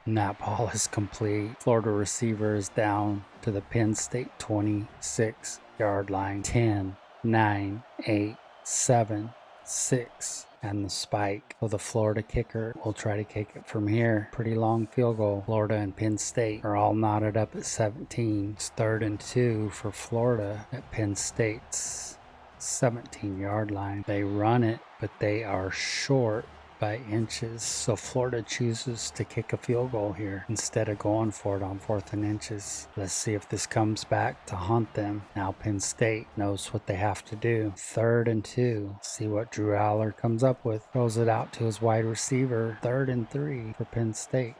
Speaker 1: And that ball is complete. Florida receiver is down to the Penn State 26-yard line. 10, 9, 8, 7, 6. And the spike. So the Florida kicker will try to kick it from here. Pretty long field goal. Florida and Penn State are all knotted up at 17. It's 3rd and 2 for Florida at Penn State's 17-yard line. They run it, but they are short by inches, so Florida chooses to kick a field goal here instead of going for it on 4th and inches. Let's see if this comes back to haunt them. Now Penn State knows what they have to do. 3rd and 2. See what Drew Aller comes up with. Throws it out to his wide receiver. 3rd and 3 for Penn State.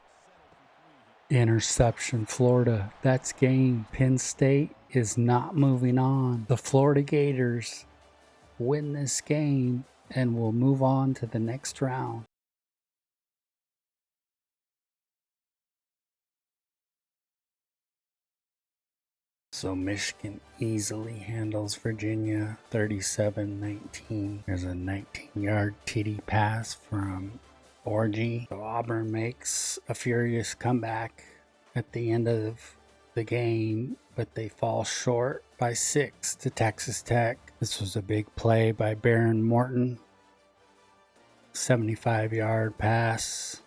Speaker 1: Interception, Florida. That's game. Penn State is not moving on. The Florida Gators win this game and we'll move on to the next round. So Michigan easily handles Virginia 37-19. There's a 19-yard TD pass from Orgy. So Auburn makes a furious comeback at the end of the game, but they fall short by 6 to Texas Tech. This was a big play by Baron Morton. 75-yard pass.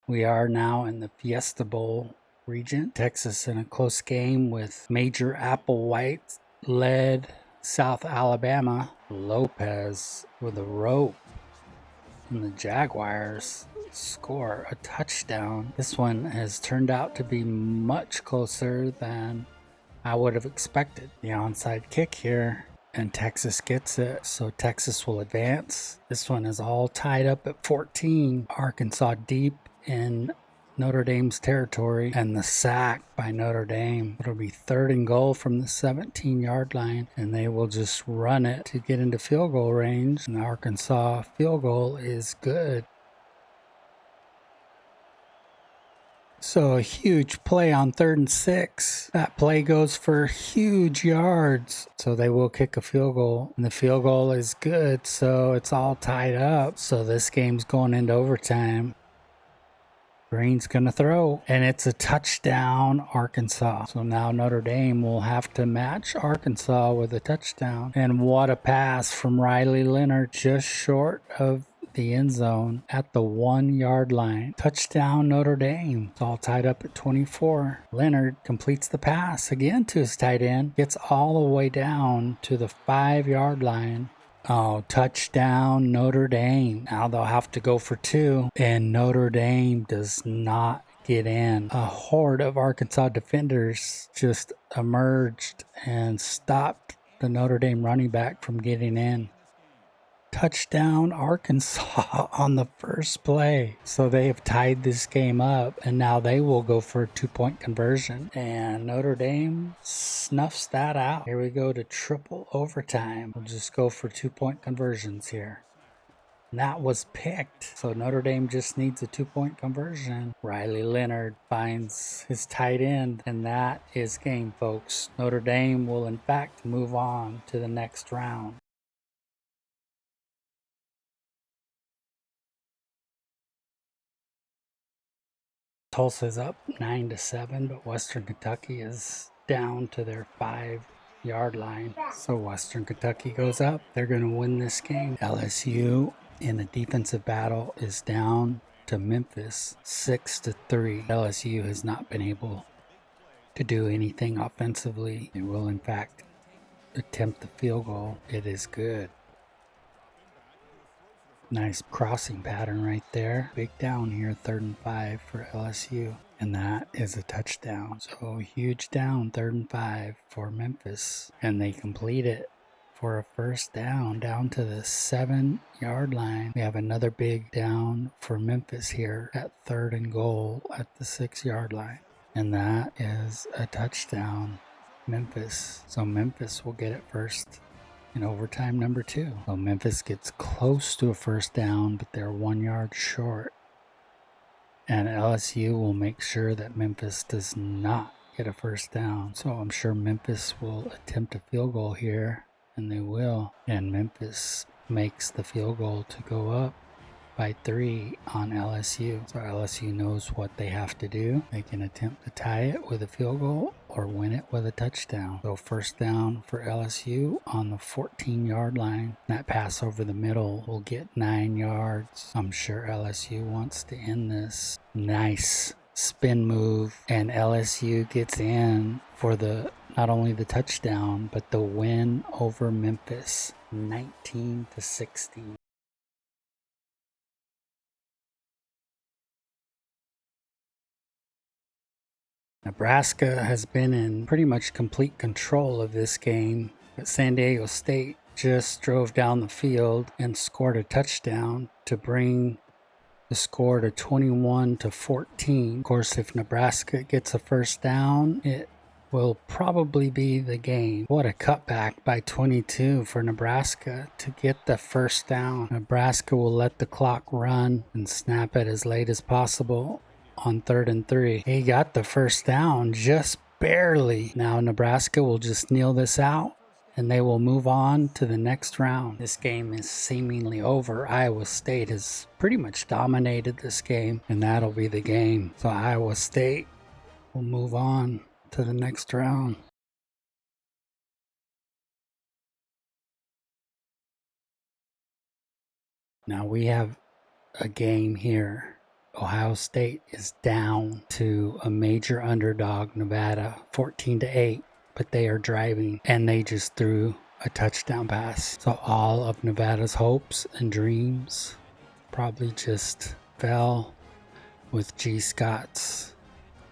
Speaker 1: We are now in the Fiesta Bowl region. Texas in a close game with Major Applewhite led South Alabama. Lopez with a rope. And the Jaguars score a touchdown. This one has turned out to be much closer than I would have expected. The onside kick here, and Texas gets it, so Texas will advance. This one is all tied up at 14. Arkansas deep in Notre Dame's territory, and the sack by Notre Dame. It'll be 3rd and goal from the 17-yard line, and they will just run it to get into field goal range. And the Arkansas field goal is good. So a huge play on 3rd and 6. That play goes for huge yards. So they will kick a field goal. And the field goal is good, so it's all tied up. So this game's going into overtime. Green's going to throw, and it's a touchdown, Arkansas. So now Notre Dame will have to match Arkansas with a touchdown. And what a pass from Riley Leonard, just short of the end zone at the 1-yard line. Touchdown, Notre Dame. It's all tied up at 24. Leonard completes the pass again to his tight end, gets all the way down to the 5-yard line. Oh, touchdown, Notre Dame. Now they'll have to go for 2, and Notre Dame does not get in. A horde of Arkansas defenders just emerged and stopped the Notre Dame running back from getting in. Touchdown Arkansas on the first play. So they have tied this game up, and now they will go for a 2-point conversion. And Notre Dame snuffs that out. Here we go to triple overtime. We'll just go for 2-point conversions here. And that was picked. So Notre Dame just needs a 2-point conversion. Riley Leonard finds his tight end, and that is game, folks. Notre Dame will in fact move on to the next round. Tulsa's up 9-7, but Western Kentucky is down to their 5-yard line. So Western Kentucky goes up. They're going to win this game. LSU in a defensive battle is down to Memphis 6-3. LSU has not been able to do anything offensively. They will in fact attempt the field goal. It is good. Nice crossing pattern right there. Big down here, 3rd and 5 for LSU. And that is a touchdown. So huge down, 3rd and 5 for Memphis. And they complete it for a first down to the 7-yard line. We have another big down for Memphis here at 3rd and goal at the 6-yard line. And that is a touchdown, Memphis. So Memphis will get it first in overtime number 2. So Memphis gets close to a first down, but they're 1 yard short. And LSU will make sure that Memphis does not get a first down. So I'm sure Memphis will attempt a field goal here, and they will. And Memphis makes the field goal to go up by 3 on LSU. So LSU knows what they have to do. They can attempt to tie it with a field goal or win it with a touchdown. So first down for LSU on the 14-yard line. That pass over the middle will get 9 yards. I'm sure LSU wants to end this. Nice spin move, and LSU gets in for the not only the touchdown but the win over Memphis, 19-16. Nebraska has been in pretty much complete control of this game, but San Diego State just drove down the field and scored a touchdown to bring the score to 21-14. Of course, if Nebraska gets a first down, it will probably be the game. What a cutback by 22 for Nebraska to get the first down. Nebraska will let the clock run and snap it as late as possible on 3rd and 3. He got the first down just barely. Now Nebraska will just kneel this out and they will move on to the next round. This game is seemingly over. Iowa State has pretty much dominated this game, and that'll be the game. So Iowa State will move on to the next round. Now we have a game here. Ohio State is down to a major underdog, Nevada, 14-8, but they are driving, and they just threw a touchdown pass. So all of Nevada's hopes and dreams probably just fell with G. Scott's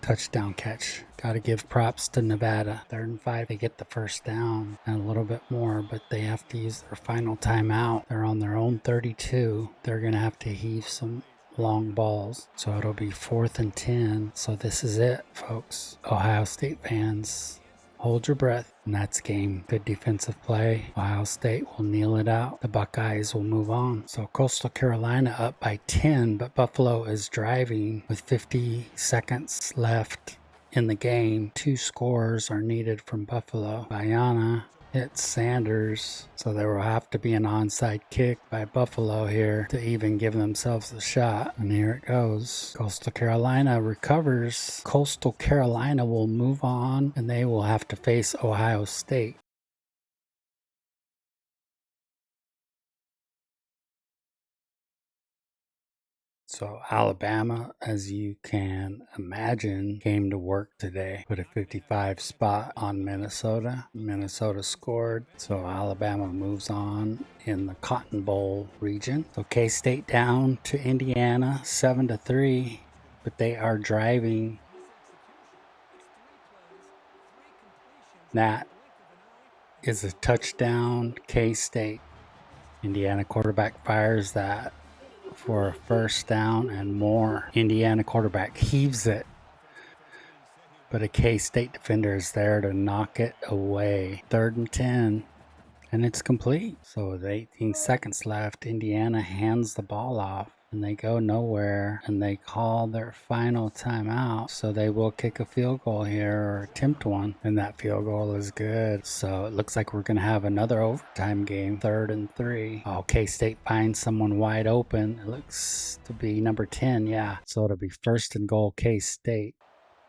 Speaker 1: touchdown catch. Got to give props to Nevada. 3rd and 5, they get the first down and a little bit more, but they have to use their final timeout. They're on their own 32. They're going to have to heave some long balls. So it'll be 4th and 10. So this is it, folks. Ohio State fans, hold your breath. And that's game. Good defensive play. Ohio State will kneel it out. The Buckeyes will move on. So Coastal Carolina up by 10, but Buffalo is driving with 50 seconds left in the game. 2 scores are needed from Buffalo. Bayana hits Sanders, so there will have to be an onside kick by Buffalo here to even give themselves a shot. And here it goes. Coastal Carolina recovers. Coastal Carolina will move on, and they will have to face Ohio State. So Alabama, as you can imagine, came to work today. Put a 55 spot on Minnesota. Minnesota scored, so Alabama moves on in the Cotton Bowl region. So K-State down to Indiana, 7-3, but they are driving. That is a touchdown, K-State. Indiana quarterback fires that for a first down and more. Indiana quarterback heaves it, but a K-State defender is there to knock it away. 3rd and 10, and it's complete. So with 18 seconds left, Indiana hands the ball off, and they go nowhere, and they call their final timeout. So they will kick a field goal here, or attempt one, and that field goal is good. So it looks like we're going to have another overtime game. 3rd and 3. Oh, K-State finds someone wide open. It looks to be number 10, yeah. So it'll be 1st and goal, K-State.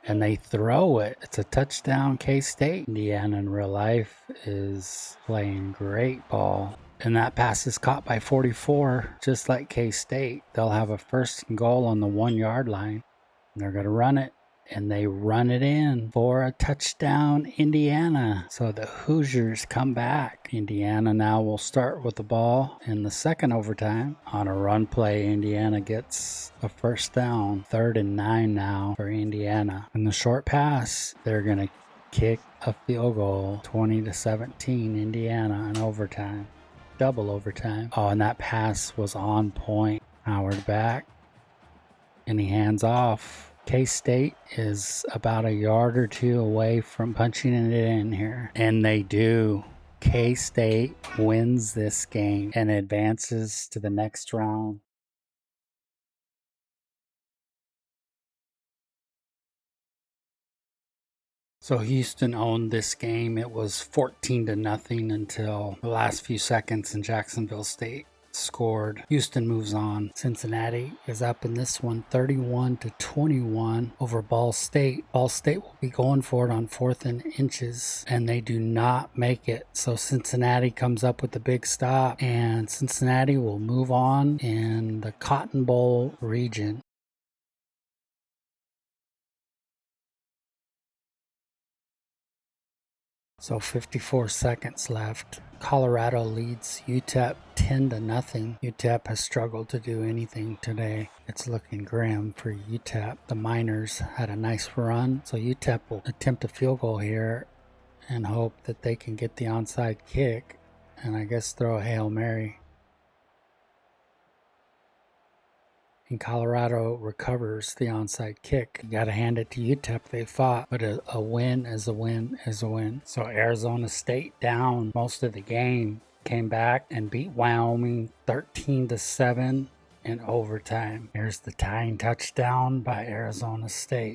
Speaker 1: And they throw it. It's a touchdown, K-State. Indiana in real life is playing great ball. And that pass is caught by 44, just like K-State. They'll have a 1st and goal on the 1-yard line. And they're going to run it. And they run it in for a touchdown, Indiana. So the Hoosiers come back. Indiana now will start with the ball in the 2nd overtime. On a run play, Indiana gets a 1st down. 3rd and 9 now for Indiana. In the short pass, they're going to kick a field goal. 20-17, Indiana in overtime. Double overtime. Oh, and that pass was on point. Howard back. And he hands off. K-State is about a yard or two away from punching it in here. And they do. K-State wins this game and advances to the next round. So Houston owned this game. It was 14-0 until the last few seconds, and Jacksonville State scored. Houston moves on. Cincinnati is up in this one 31-21 over Ball State. Ball State will be going for it on 4th and inches, and they do not make it. So Cincinnati comes up with the big stop, and Cincinnati will move on in the Cotton Bowl region. So 54 seconds left. Colorado leads UTEP 10-0. UTEP has struggled to do anything today. It's looking grim for UTEP. The Miners had a nice run, so UTEP will attempt a field goal here and hope that they can get the onside kick and I guess throw a Hail Mary. And Colorado recovers the onside kick. You got to hand it to UTEP. They fought, but a win is a win is a win. So Arizona State down most of the game, came back and beat Wyoming 13-7 in overtime. Here's the tying touchdown by Arizona State.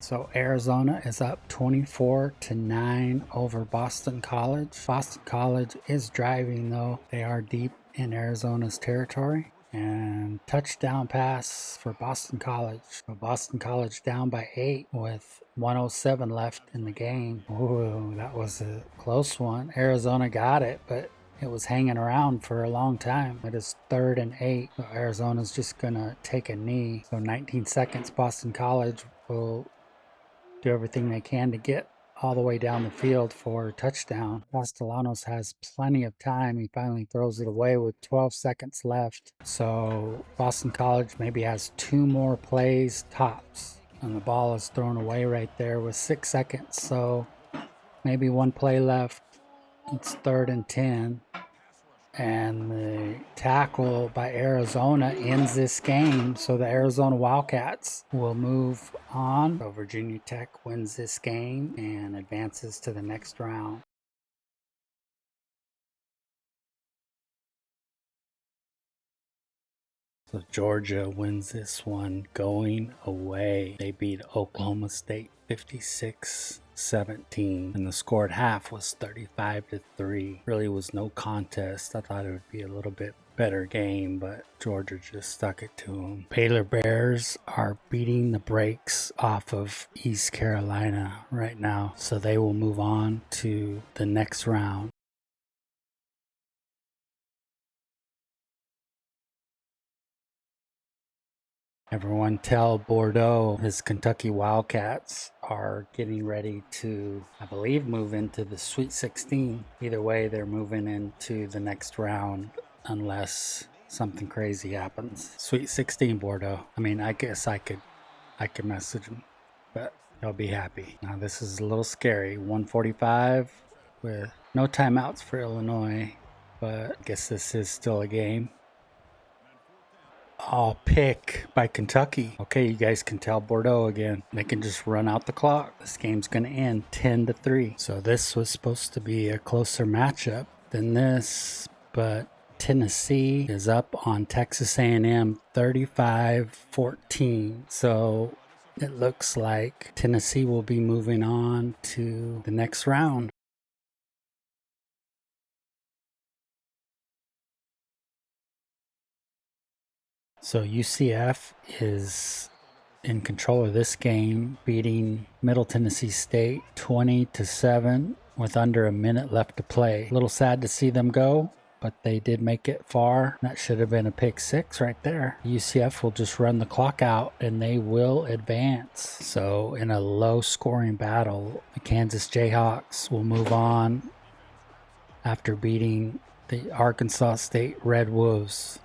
Speaker 1: So Arizona is up 24-9 over Boston College. Boston College is driving though. They are deep in Arizona's territory. And touchdown pass for Boston College. So Boston College down by 8 with 1:07 left in the game. Ooh, that was a close one. Arizona got it, but it was hanging around for a long time. It is 3rd and 8. So Arizona's just gonna take a knee. So 19 seconds, Boston College will do everything they can to get all the way down the field for a touchdown. Castellanos has plenty of time. He finally throws it away with 12 seconds left. So Boston College maybe has 2 more plays tops. And the ball is thrown away right there with 6 seconds. So maybe 1 play left. It's 3rd and 10. And the tackle by Arizona ends this game, so the Arizona Wildcats will move on. So Virginia Tech wins this game and advances to the next round. So Georgia wins this one going away. They beat Oklahoma State 56-17, and the score at half was 35-3. Really was no contest. I thought it would be a little bit better game, but Georgia just stuck it to them. Baylor Bears are beating the brakes off of East Carolina right now, so they will move on to the next round. Everyone tell Bordeaux his Kentucky Wildcats are getting ready to, I believe, move into the Sweet 16. Either way, they're moving into the next round unless something crazy happens. Sweet 16, Bordeaux. I mean, I guess I could message them, but You'll be happy. Now this is a little scary. 145 with no timeouts for Illinois, but I guess this is still a game. Oh, pick by Kentucky. Okay, you guys can tell Bordeaux again. They can just run out the clock. This game's going to end 10-3. So this was supposed to be a closer matchup than this, but Tennessee is up on Texas A&M 35-14. So it looks like Tennessee will be moving on to the next round. So UCF is in control of this game, beating Middle Tennessee State 20-7 with under a minute left to play. A little sad to see them go, but they did make it far. That should have been a pick six right there. UCF will just run the clock out and they will advance. So in a low scoring battle, the Kansas Jayhawks will move on after beating the Arkansas State Red Wolves.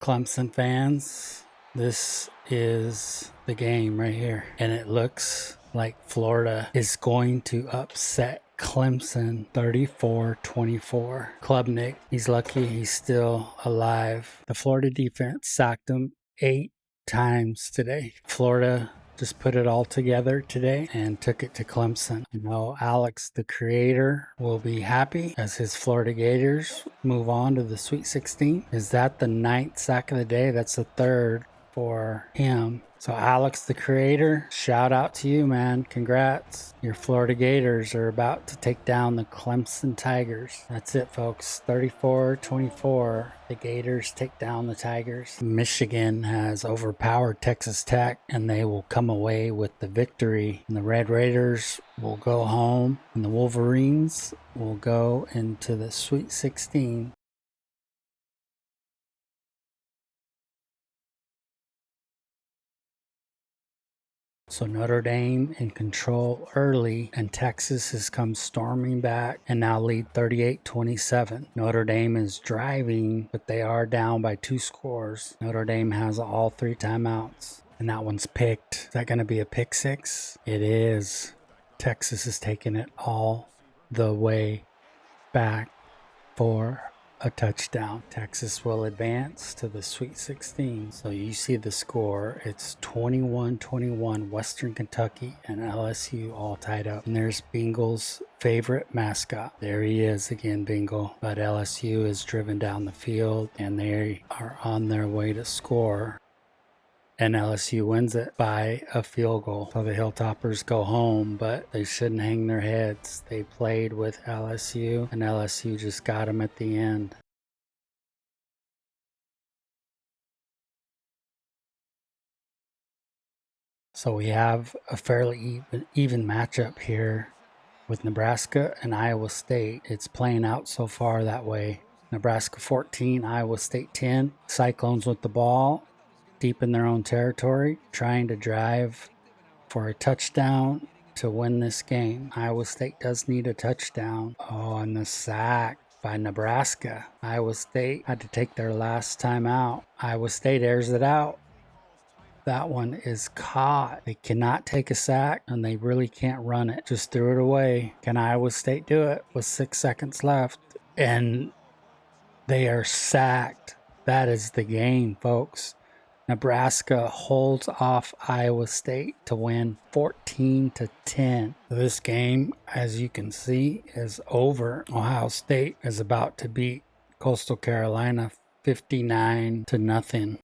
Speaker 1: Clemson fans, this is the game right here. And it looks like Florida is going to upset Clemson 34-24. Klubnik, he's lucky he's still alive. The Florida defense sacked him 8 times today. Florida just put it all together today and took it to Clemson. You know, Alex, the creator, will be happy as his Florida Gators move on to the Sweet 16. Is that the 9th sack of the day? That's the 3rd for him. So Alex, the creator, shout out to you, man. Congrats. Your Florida Gators are about to take down the Clemson Tigers. That's it, folks. 34-24. The Gators take down the Tigers. Michigan has overpowered Texas Tech, and they will come away with the victory. And the Red Raiders will go home, and the Wolverines will go into the Sweet 16. So Notre Dame in control early, and Texas has come storming back and now lead 38-27. Notre Dame is driving, but they are down by 2 scores. Notre Dame has all 3 timeouts, and that one's picked. Is that going to be a pick six? It is. Texas is taking it all the way back for a touchdown. Texas will advance to the Sweet 16. So you see the score. It's 21-21. Western Kentucky and LSU all tied up. And there's Bengals' favorite mascot. There he is again, Bengal. But LSU is driven down the field and they are on their way to score. And LSU wins it by a field goal. So the Hilltoppers go home, but they shouldn't hang their heads. They played with LSU, and LSU just got them at the end. So we have a fairly even matchup here with Nebraska and Iowa State. It's playing out so far that way. Nebraska 14, Iowa State 10. Cyclones with the ball, deep in their own territory, trying to drive for a touchdown to win this game. Iowa State does need a touchdown. Oh, and the sack by Nebraska. Iowa State had to take their last time out. Iowa State airs it out. That one is caught. They cannot take a sack, and they really can't run it. Just threw it away. Can Iowa State do it with 6 seconds left? And they are sacked. That is the game, folks. Nebraska holds off Iowa State to win 14-10. This game, as you can see, is over. Ohio State is about to beat Coastal Carolina 59-0.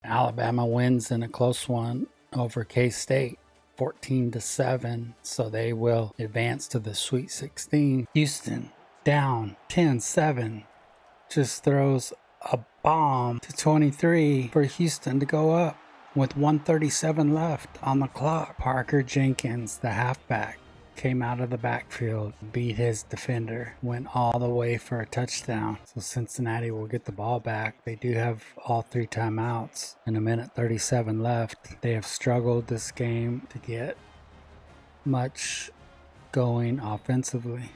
Speaker 1: Alabama wins in a close one over K-State 14-7, so they will advance to the Sweet 16. Houston down 10-7, just throws a bomb to 23 for Houston to go up with 1:37 left on the clock. Parker Jenkins, the halfback, came out of the backfield, beat his defender, went all the way for a touchdown. So Cincinnati will get the ball back. They do have all 3 timeouts and 1:37 left. They have struggled this game to get much going offensively.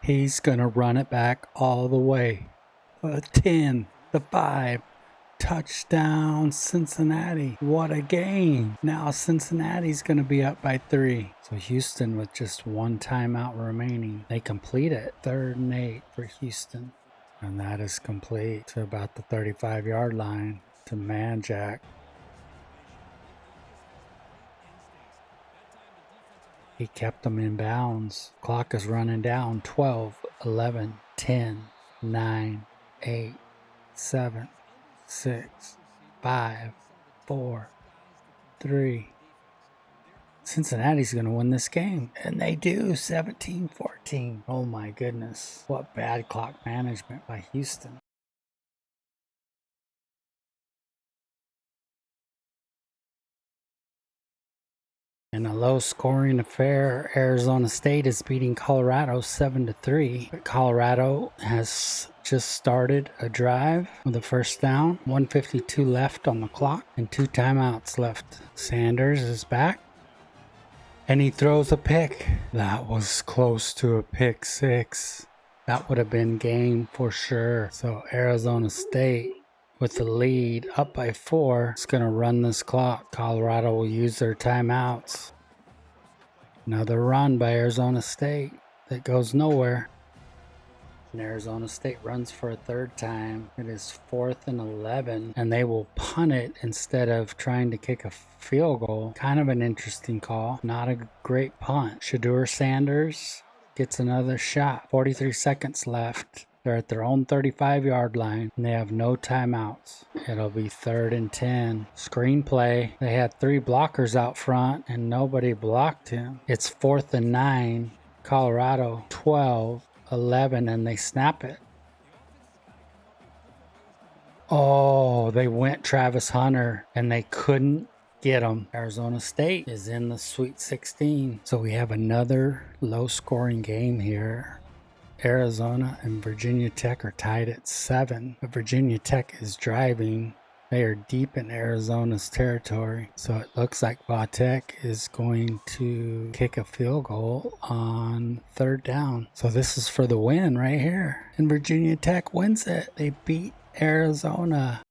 Speaker 1: He's going to run it back all the way. The 10, the 5. Touchdown, Cincinnati. What a game. Now Cincinnati's going to be up by 3. So Houston with just 1 timeout remaining. They complete it. 3rd and 8 for Houston. And that is complete to about the 35-yard line to Manjack. He kept them in bounds. Clock is running down. 12, 11, 10, 9, 8, 7, 6, 5, 4, 3. Cincinnati's going to win this game. And they do. 17-14. Oh my goodness. What bad clock management by Houston. In a low-scoring affair, Arizona State is beating Colorado 7-3. But Colorado has just started a drive with a first down, 1:52 left on the clock, and 2 timeouts left. Sanders is back, and he throws a pick. That was close to a pick 6. That would have been game for sure. So Arizona State, with the lead up by 4, is going to run this clock. Colorado will use their timeouts. Another run by Arizona State that goes nowhere. And Arizona State runs for a 3rd time. It is 4th and 11, and they will punt it instead of trying to kick a field goal. Kind of an interesting call. Not a great punt. Shedeur Sanders gets another shot. 43 seconds left. They're at their own 35-yard line, and they have no timeouts. It'll be 3rd and 10. Screenplay. They had 3 blockers out front, and nobody blocked him. It's 4th and 9. Colorado 12, 11, and they snap it. Oh, they went Travis Hunter, and they couldn't get him. Arizona State is in the Sweet 16. So we have another low-scoring game here. Arizona and Virginia Tech are tied at 7, but Virginia Tech is driving. They are deep in Arizona's territory, so it looks like Vatek is going to kick a field goal on 3rd down. So this is for the win right here, and Virginia Tech wins it. They beat Arizona.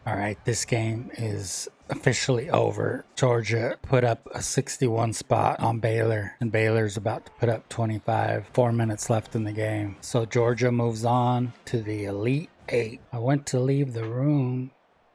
Speaker 1: All right, this game is officially over. Georgia put up a 61 spot on Baylor, and Baylor's about to put up 25. 4 minutes left in the game. So Georgia moves on to the Elite 8. I went to leave the room.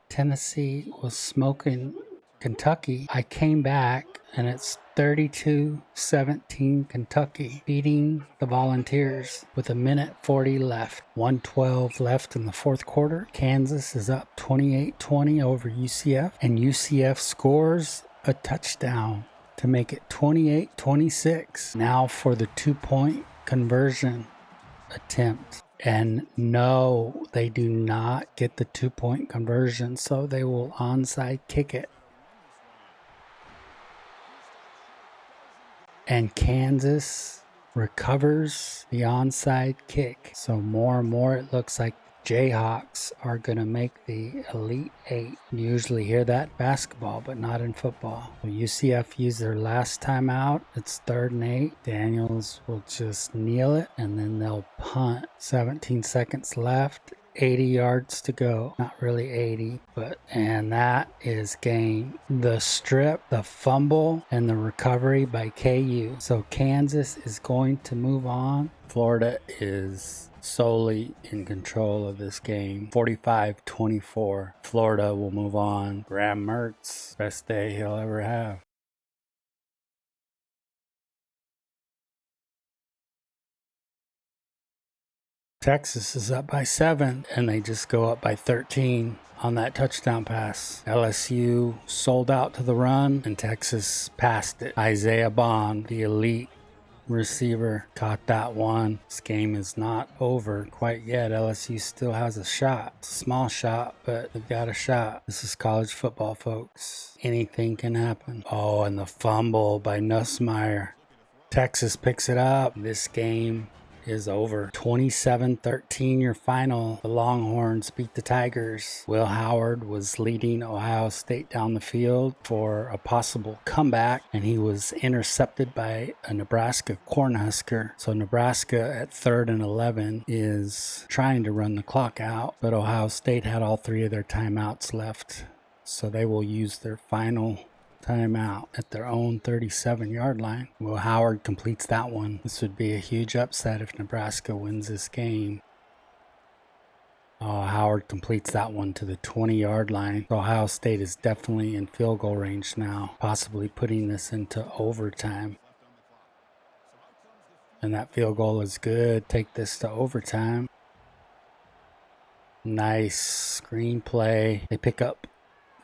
Speaker 1: Tennessee was smoking Kentucky. I came back, and it's 32-17 Kentucky, beating the Volunteers with 1:40 left. 1:12 left in the 4th quarter. Kansas is up 28-20 over UCF, and UCF scores a touchdown to make it 28-26. Now for the 2-point conversion attempt. And no, they do not get the 2-point conversion, so they will onside kick it. And Kansas recovers the onside kick. So more and more it looks like the Jayhawks are going to make the Elite 8. You usually hear that in basketball, but not in football. So UCF used their last time out. It's 3rd and 8. Daniels will just kneel it, and then they'll punt. 17 seconds left. 80 yards to go. Not really 80, and that is game. The strip, the fumble, and the recovery by KU. So Kansas is going to move on. Florida is solely in control of this game. 45-24. Florida will move on. Graham Mertz, best day he'll ever have. Texas is up by 7, and they just go up by 13 on that touchdown pass. LSU sold out to the run, and Texas passed it. Isaiah Bond, the elite receiver, caught that one. This game is not over quite yet. LSU still has a shot. It's a small shot, but they've got a shot. This is college football, folks. Anything can happen. Oh, and the fumble by Nussmeier. Texas picks it up. This game is over. 27-13 your final. The Longhorns beat the Tigers. Will Howard was leading Ohio State down the field for a possible comeback, and he was intercepted by a Nebraska Cornhusker. So Nebraska at 3rd and 11 is trying to run the clock out, but Ohio State had all 3 of their timeouts left. So they will use their final timeout at their own 37-yard line. Will Howard completes that one. This would be a huge upset if Nebraska wins this game. Oh, Howard completes that one to the 20-yard line. Ohio State is definitely in field goal range now, possibly putting this into overtime. And that field goal is good. Take this to overtime. Nice screen play. They pick up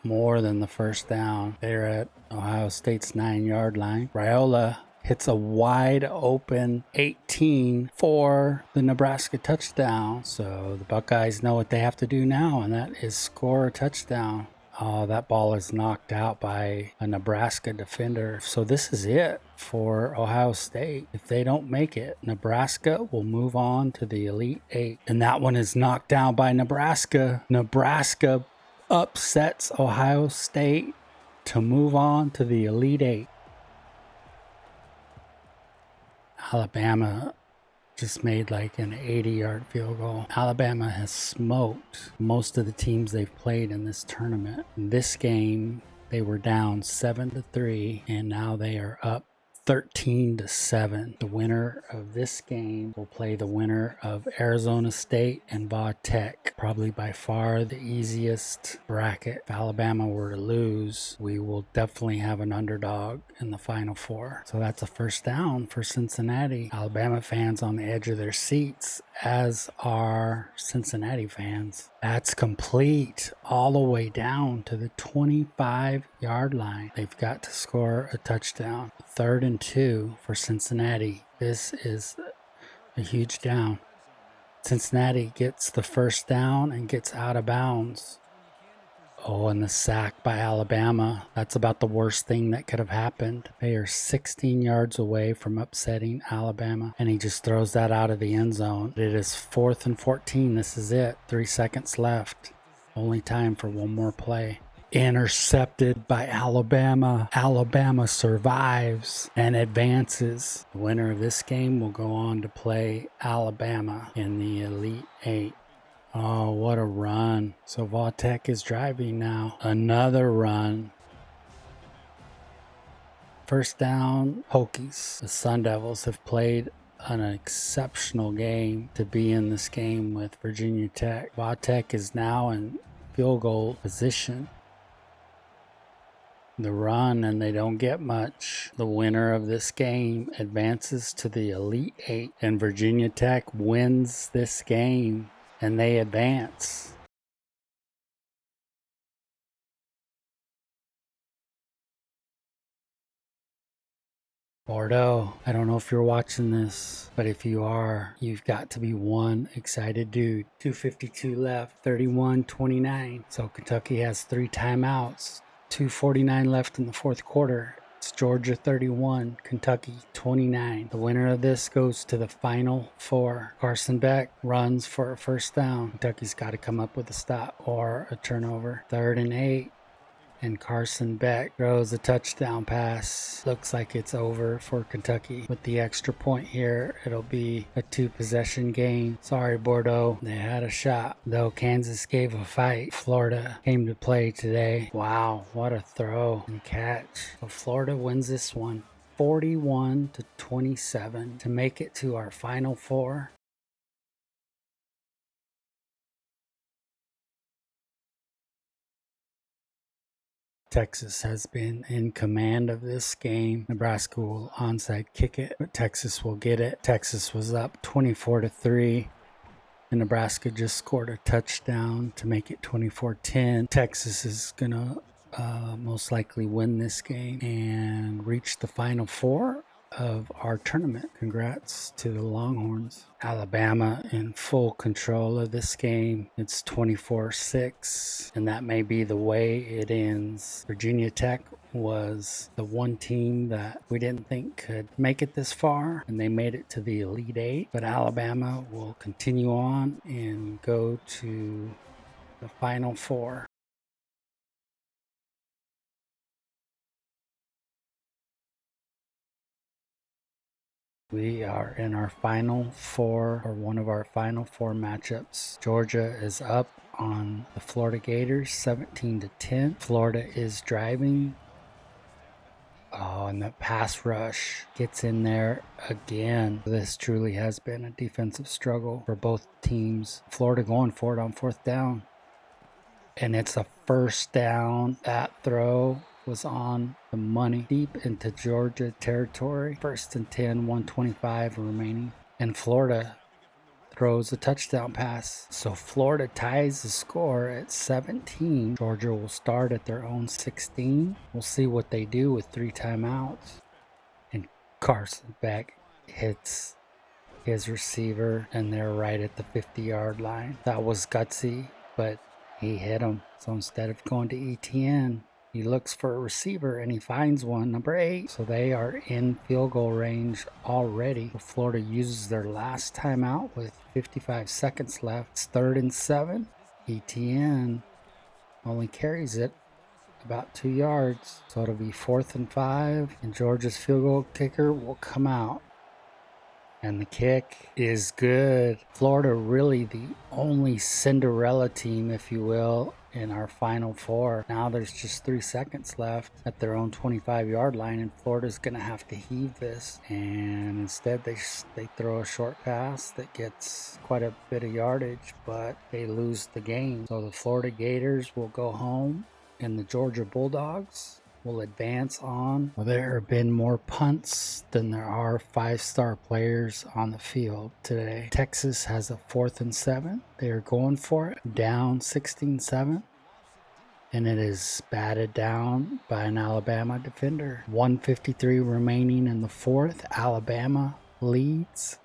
Speaker 1: more than the first down. They're at Ohio State's 9-yard line. Raiola hits a wide open 18 for the Nebraska touchdown. So the Buckeyes know what they have to do now, and that is score a touchdown. Oh, that ball is knocked out by a Nebraska defender. So this is it for Ohio State. If they don't make it, Nebraska will move on to the Elite Eight. And that one is knocked down by Nebraska. Nebraska upsets Ohio State to move on to the Elite Eight. Alabama just made like an 80-yard field goal. Alabama has smoked most of the teams they've played in this tournament. In this game, they were down 7-3, and now they are up 13-7. The winner of this game will play the winner of Arizona State and Va Tech. Probably by far the easiest bracket. If Alabama were to lose, we will definitely have an underdog in the Final Four. So that's a first down for Cincinnati. Alabama fans on the edge of their seats, as are Cincinnati fans. That's complete all the way down to the 25-yard line. They've got to score a touchdown. 3rd and 2 for Cincinnati. This is a huge down. Cincinnati gets the first down and gets out of bounds. Oh, and the sack by Alabama. That's about the worst thing that could have happened. They are 16 yards away from upsetting Alabama, and he just throws that out of the end zone. It is 4th and 14. This is it. 3 seconds left. Only time for one more play. Intercepted by Alabama. Alabama survives and advances. The winner of this game will go on to play Alabama in the Elite Eight. Oh, what a run. So Va Tech is driving now. Another run. First down, Hokies. The Sun Devils have played an exceptional game to be in this game with Virginia Tech. Va Tech is now in field goal position. The run, and they don't get much. The winner of this game advances to the Elite Eight, and Virginia Tech wins this game, and they advance. Bordeaux, I don't know if you're watching this, but if you are, you've got to be one excited dude. 2:52 left, 31-29. So Kentucky has 3 timeouts. 2:49 left in the fourth quarter. It's Georgia 31, Kentucky 29. The winner of this goes to the Final Four. Carson Beck runs for a first down. Kentucky's got to come up with a stop or a turnover. 3rd and 8. And Carson Beck throws a touchdown pass. Looks like it's over for Kentucky. With the extra point here, it'll be a 2-possession game. Sorry, Bordeaux. They had a shot, though Kansas gave a fight. Florida came to play today. Wow, what a throw and catch. So Florida wins this one 41-27 to make it to our Final Four. Texas has been in command of this game. Nebraska will onside kick it, but Texas will get it. Texas was up 24-3, and Nebraska just scored a touchdown to make it 24-10. Texas is going to most likely win this game and reach the Final Four of our tournament. Congrats to the Longhorns. Alabama in full control of this game. It's 24-6, and that may be the way it ends. Virginia Tech was the one team that we didn't think could make it this far, and they made it to the Elite Eight. But Alabama will continue on and go to the Final Four. We are in our final four, or one of our final four matchups. Georgia is up on the Florida Gators 17-10. Florida is driving. Oh, and the pass rush gets in there again. This truly has been a defensive struggle for both teams. Florida going for it on 4th down. And it's a 1st down. That throw was on the money, deep into Georgia territory. 1st and 10, 1:25 remaining. And Florida throws a touchdown pass. So Florida ties the score at 17. Georgia will start at their own 16. We'll see what they do with 3 timeouts. And Carson Beck hits his receiver, and they're right at the 50-yard line. That was gutsy, but he hit him. So instead of going to ETN, he looks for a receiver, and he finds one, number 8. So they are in field goal range already. Florida uses their last timeout with 55 seconds left. It's 3rd and 7. ETN only carries it about 2 yards. So it'll be 4th and 5, and Georgia's field goal kicker will come out. And the kick is good. Florida really the only Cinderella team, if you will, in our Final Four. Now there's just 3 seconds left at their own 25-yard line, and Florida's going to have to heave this. And instead they throw a short pass that gets quite a bit of yardage, but they lose the game. So the Florida Gators will go home, and the Georgia Bulldogs will advance on. Well, there have been more punts than there are 5-star players on the field today. Texas has a 4th and 7. They are going for it, down 16-7. And it is batted down by an Alabama defender. 1:53 remaining in the 4th. Alabama leads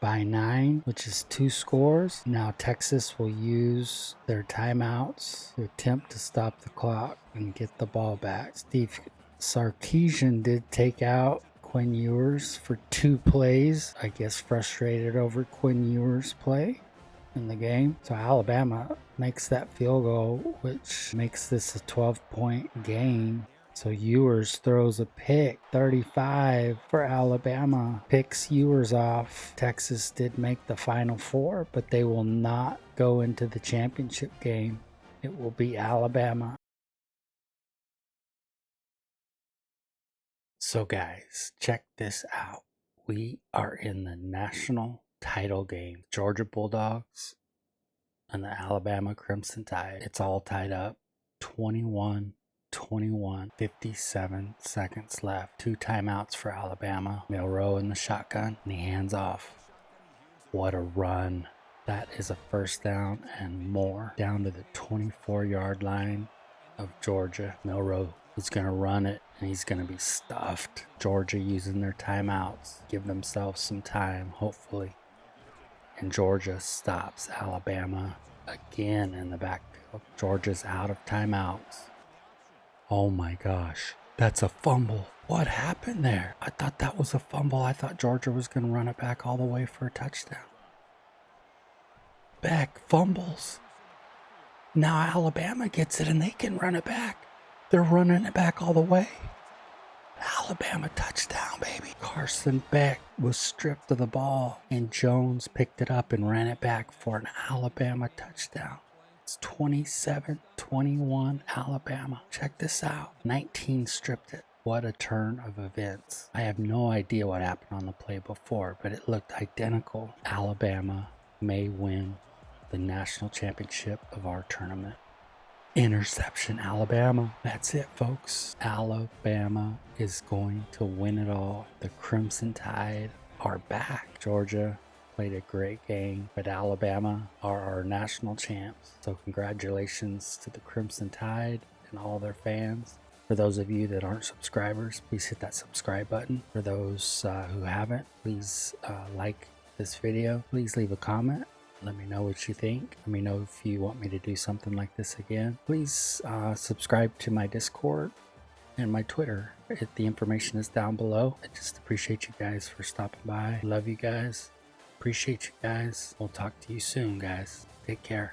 Speaker 1: by 9, which is 2 scores. Now Texas will use their timeouts to attempt to stop the clock and get the ball back. Steve Sarkisian did take out Quinn Ewers for 2 plays. I guess frustrated over Quinn Ewers' play in the game. So Alabama makes that field goal, which makes this a 12-point game. So Ewers throws a pick, 35 for Alabama, picks Ewers off. Texas did make the Final Four, but they will not go into the championship game. It will be Alabama. So guys, check this out. We are in the national title game. Georgia Bulldogs and the Alabama Crimson Tide. It's all tied up, 21-21, 57 seconds left. 2 timeouts for Alabama. Milroe in the shotgun, and he hands off. What a run. That is a 1st down and more. Down to the 24-yard line of Georgia. Milroe is going to run it, and he's going to be stuffed. Georgia using their timeouts. Give themselves some time, hopefully. And Georgia stops Alabama again in the backfield. Georgia's out of timeouts. Oh my gosh, that's a fumble. What happened there? I thought that was a fumble. I thought Georgia was going to run it back all the way for a touchdown. Beck fumbles. Now Alabama gets it and they can run it back. They're running it back all the way. Alabama touchdown, baby. Carson Beck was stripped of the ball, and Jones picked it up and ran it back for an Alabama touchdown. It's 27-21 Alabama. Check this out. 19 stripped it. What a turn of events. I have no idea what happened on the play before, but it looked identical. Alabama may win the national championship of our tournament. Interception, Alabama. That's it, folks. Alabama is going to win it all. The Crimson Tide are back. Georgia played a great game, but Alabama are our national champs. So congratulations to the Crimson Tide and all their fans. For those of you that aren't subscribers, please hit that subscribe button. For those who haven't, please like this video. Please leave a comment. Let me know what you think. Let me know if you want me to do something like this again. Please subscribe to my Discord and my Twitter. The information is down below. I just appreciate you guys for stopping by. Love you guys. Appreciate you guys. We'll talk to you soon, guys. Take care.